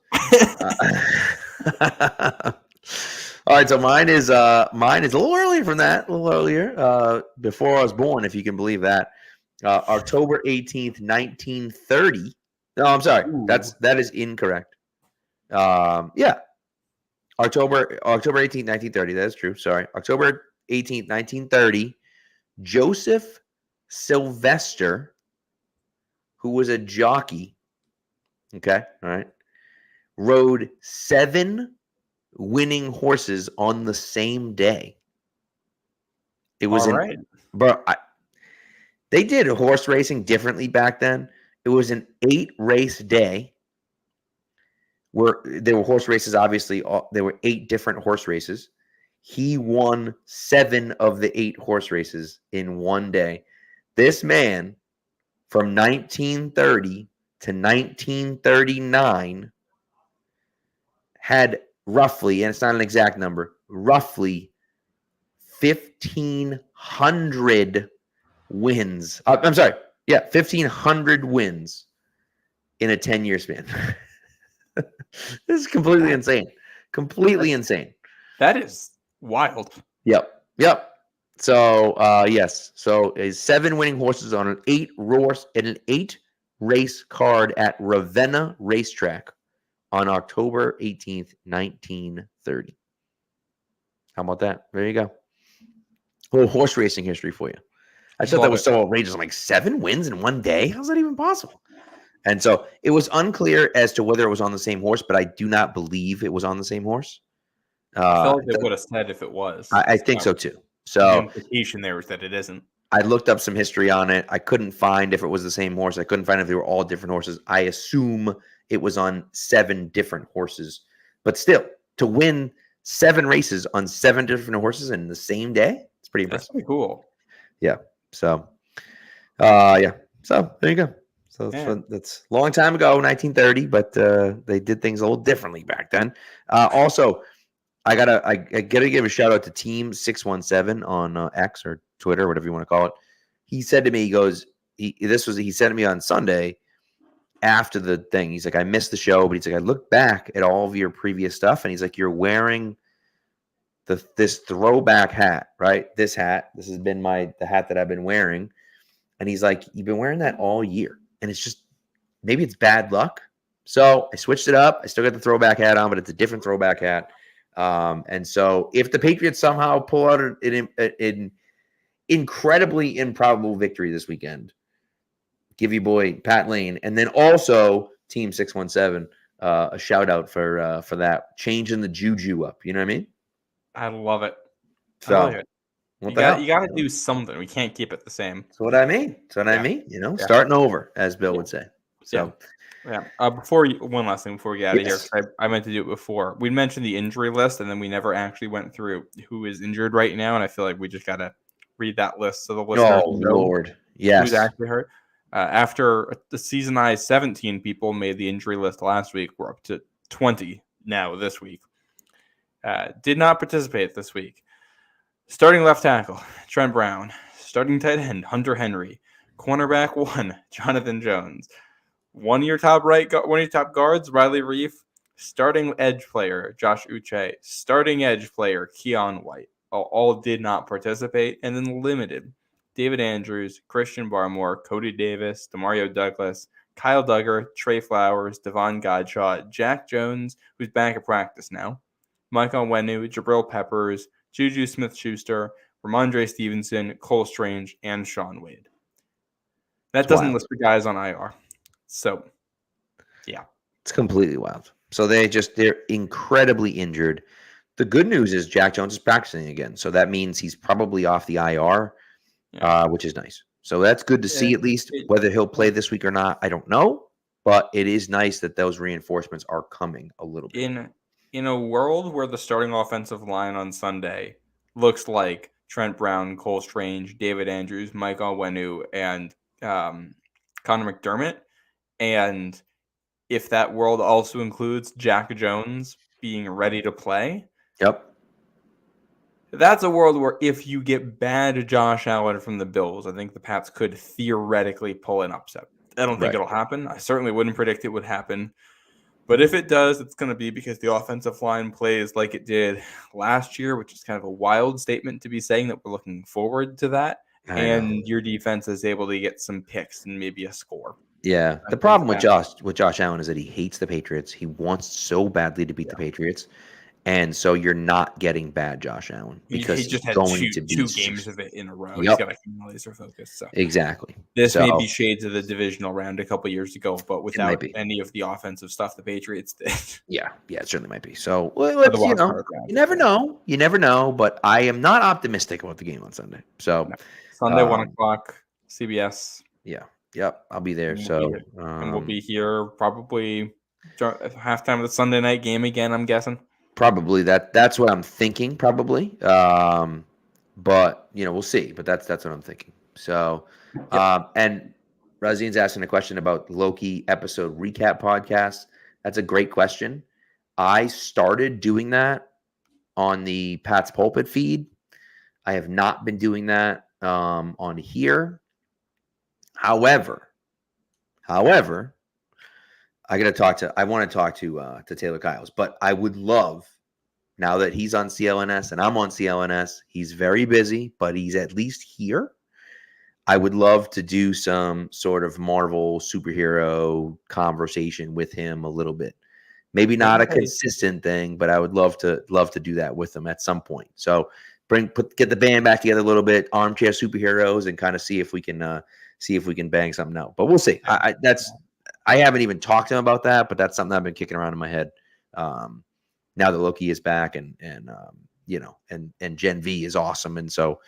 All right, so mine is a little earlier from that, a little earlier, before I was born, if you can believe that. October 18th, 1930. No, I'm sorry. Ooh. That is incorrect. Yeah. October 18th, 1930. That is true. Sorry. October 18th, 1930. Joseph Sylvester, who was a jockey, okay, all right, rode 7 winning horses on the same day. It was they did horse racing differently back then. It was an 8-race day where there were horse races. Obviously, there were 8 different horse races. He won 7 of the 8 horse races in one day. This man, from 1930 to 1939, had roughly, and it's not an exact number, roughly 1,500 wins. I'm sorry. Yeah, 1,500 wins in a 10-year span. This is completely insane. Completely insane. That is wild. Yep. So, yes. So, 7 winning horses on an 8 race card at Ravenna Racetrack on October 18th, 1930. How about that? There you go. A little horse racing history for you. I thought that was so outrageous. I'm like, 7 wins in one day? How's that even possible? And so it was unclear as to whether it was on the same horse, but I do not believe it was on the same horse. I feel like they would have said if it was. I think so too. The So implication there is that it isn't. I looked up some history on it. I couldn't find if it was the same horse. I couldn't find if they were all different horses. I assume it was on 7 different horses. But still, to win 7 races on 7 different horses in the same day, it's pretty That's impressive. pretty cool. Yeah. So, yeah. So there you go. So Yeah. that's a long time ago, 1930, but they did things a little differently back then. Also, I gotta give a shout out to Team 617 on X or Twitter, whatever you want to call it. He said to me, he goes, he sent me on Sunday after the thing. He's like, I missed the show, but he's like, I looked back at all of your previous stuff, and he's like, you're wearing this throwback hat, right? This hat. This has been the hat that I've been wearing. And he's like, you've been wearing that all year. And it's just, maybe it's bad luck. So I switched it up. I still got the throwback hat on, but it's a different throwback hat. And so if the Patriots somehow pull out an incredibly improbable victory this weekend, give you boy Pat Lane, and then also Team 617 a shout out for that, changing the juju up. You know what I mean? I love it. So I like it. what You the hell? got to do something. We can't keep it the same. That's what I mean. I mean. Starting over, as Bill would say. So Yeah. One last thing before we get out of here, 'cause I meant to do it before. We mentioned the injury list, and then we never actually went through who is injured right now. And I feel like we just got to read that list so the listeners know Lord, yes, who's actually hurt. After the season high 17 people made the injury list last week, we're up to 20 now this week. Did not participate this week. Starting left tackle, Trent Brown. Starting tight end, Hunter Henry. Cornerback 1, Jonathan Jones. One of your top guards, Riley Reif. Starting edge player, Josh Uche. Starting edge player, Keon White. All did not participate. And then limited, David Andrews, Christian Barmore, Cody Davis, Demario Douglas, Kyle Duggar, Trey Flowers, Devon Godshaw, Jack Jones, who's back at practice now, Michael Onwenu, Jabril Peppers, Juju Smith-Schuster, Ramondre Stevenson, Cole Strange, and Sean Wade. That doesn't list the guys on IR. So, yeah. It's completely wild. So they're incredibly injured. The good news is Jack Jones is practicing again. So that means he's probably off the IR, which is nice. So that's good to see at least. Whether he'll play this week or not, I don't know. But it is nice that those reinforcements are coming a little bit. In a world where the starting offensive line on Sunday looks like Trent Brown, Cole Strange, David Andrews, Mike Onwenu, and Connor McDermott, and if that world also includes Jack Jones being ready to play, that's a world where if you get bad Josh Allen from the Bills, I think the Pats could theoretically pull an upset. I don't think it'll happen. I certainly wouldn't predict it would happen. But if it does, it's going to be because the offensive line plays like it did last year, which is kind of a wild statement to be saying that we're looking forward to that. And your defense is able to get some picks and maybe a score. Yeah. The problem with Josh Allen is that he hates the Patriots. He wants so badly to beat the Patriots. And so you're not getting bad Josh Allen because he just had two games of it in a row. He's got to keep laser focused. So. Exactly. This may be shades of the divisional round a couple years ago, but without any of the offensive stuff the Patriots did. Yeah, it certainly might be. So you never know. You never know, but I am not optimistic about the game on Sunday. So Sunday, 1:00, CBS. Yeah. Yep. I'll be there. And we'll be here probably halftime of the Sunday night game again, I'm guessing. Probably that's what I'm thinking. Probably, but we'll see. But that's what I'm thinking. So, and Razin's asking a question about Loki episode recap podcast. That's a great question. I started doing that on the Pat's Pulpit feed. I have not been doing that on here. However, I want to talk to Taylor Kyles, but I would love, now that he's on CLNS and I'm on CLNS, he's very busy, but he's at least here. I would love to do some sort of Marvel superhero conversation with him a little bit. Maybe not a consistent thing, but I would love to do that with him at some point. So get the band back together a little bit, armchair superheroes, and kind of see if we can bang something out. But we'll see. I haven't even talked to him about that, but that's something I've been kicking around in my head. Now that Loki is back and Gen V is awesome, and so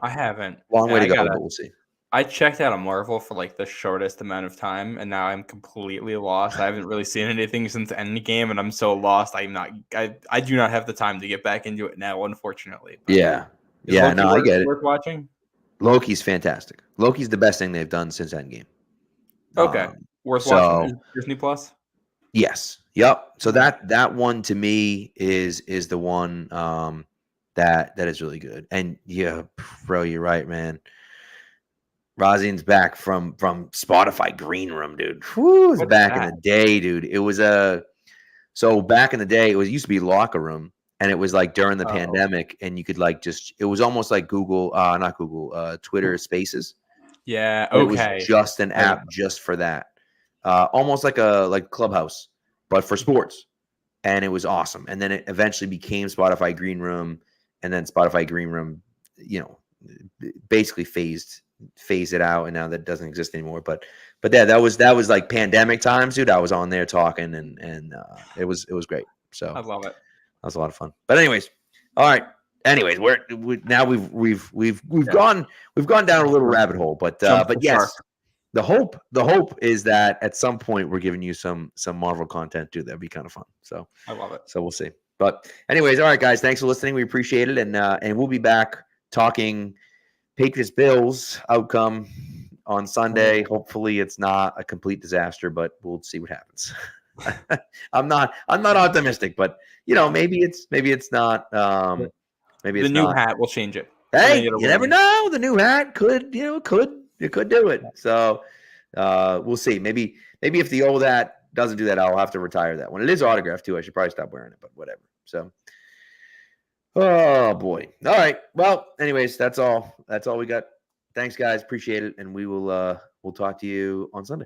I haven't. Long way to go, but we'll see. I checked out of Marvel for like the shortest amount of time, and now I'm completely lost. I haven't really seen anything since Endgame, and I'm so lost. I do not have the time to get back into it now, unfortunately. But I get it. Worth watching? Loki's fantastic. Loki's the best thing they've done since Endgame. Okay, worth watching. Disney Plus. Yes. Yep. So that one to me is the one that is really good. And yeah, bro, you're right, man. Razin's back from Spotify Green Room, dude. Whew, it was back in the day, dude. It was so back in the day, it used to be Locker Room, and it was like during the pandemic, and you could like it was almost like Twitter Spaces. Yeah, okay. It was just an app just for that. Almost like Clubhouse, but for sports. And it was awesome. And then it eventually became Spotify Green Room, and then Spotify Green Room, basically phased it out, and now that doesn't exist anymore. But yeah, that was like pandemic times, dude. I was on there talking, and it was great. So I love it. That was a lot of fun. But anyways, all right. Anyways, we've gone down a little rabbit hole, but yes, the hope is that at some point we're giving you some Marvel content too. That'd be kind of fun. So I love it. So we'll see. But anyways, all right, guys, thanks for listening. We appreciate it, and we'll be back talking Patriots Bills outcome on Sunday. Hopefully, it's not a complete disaster, but we'll see what happens. I'm not optimistic, but maybe it's not. Maybe it's the new not. hat will change it. Hey, you never know. The new hat could do it. So we'll see. Maybe if the old hat doesn't do that, I'll have to retire that one. It is autographed too. I should probably stop wearing it, but whatever. So, oh boy. All right. Well, anyways, that's all we got. Thanks, guys. Appreciate it, and we'll talk to you on Sunday.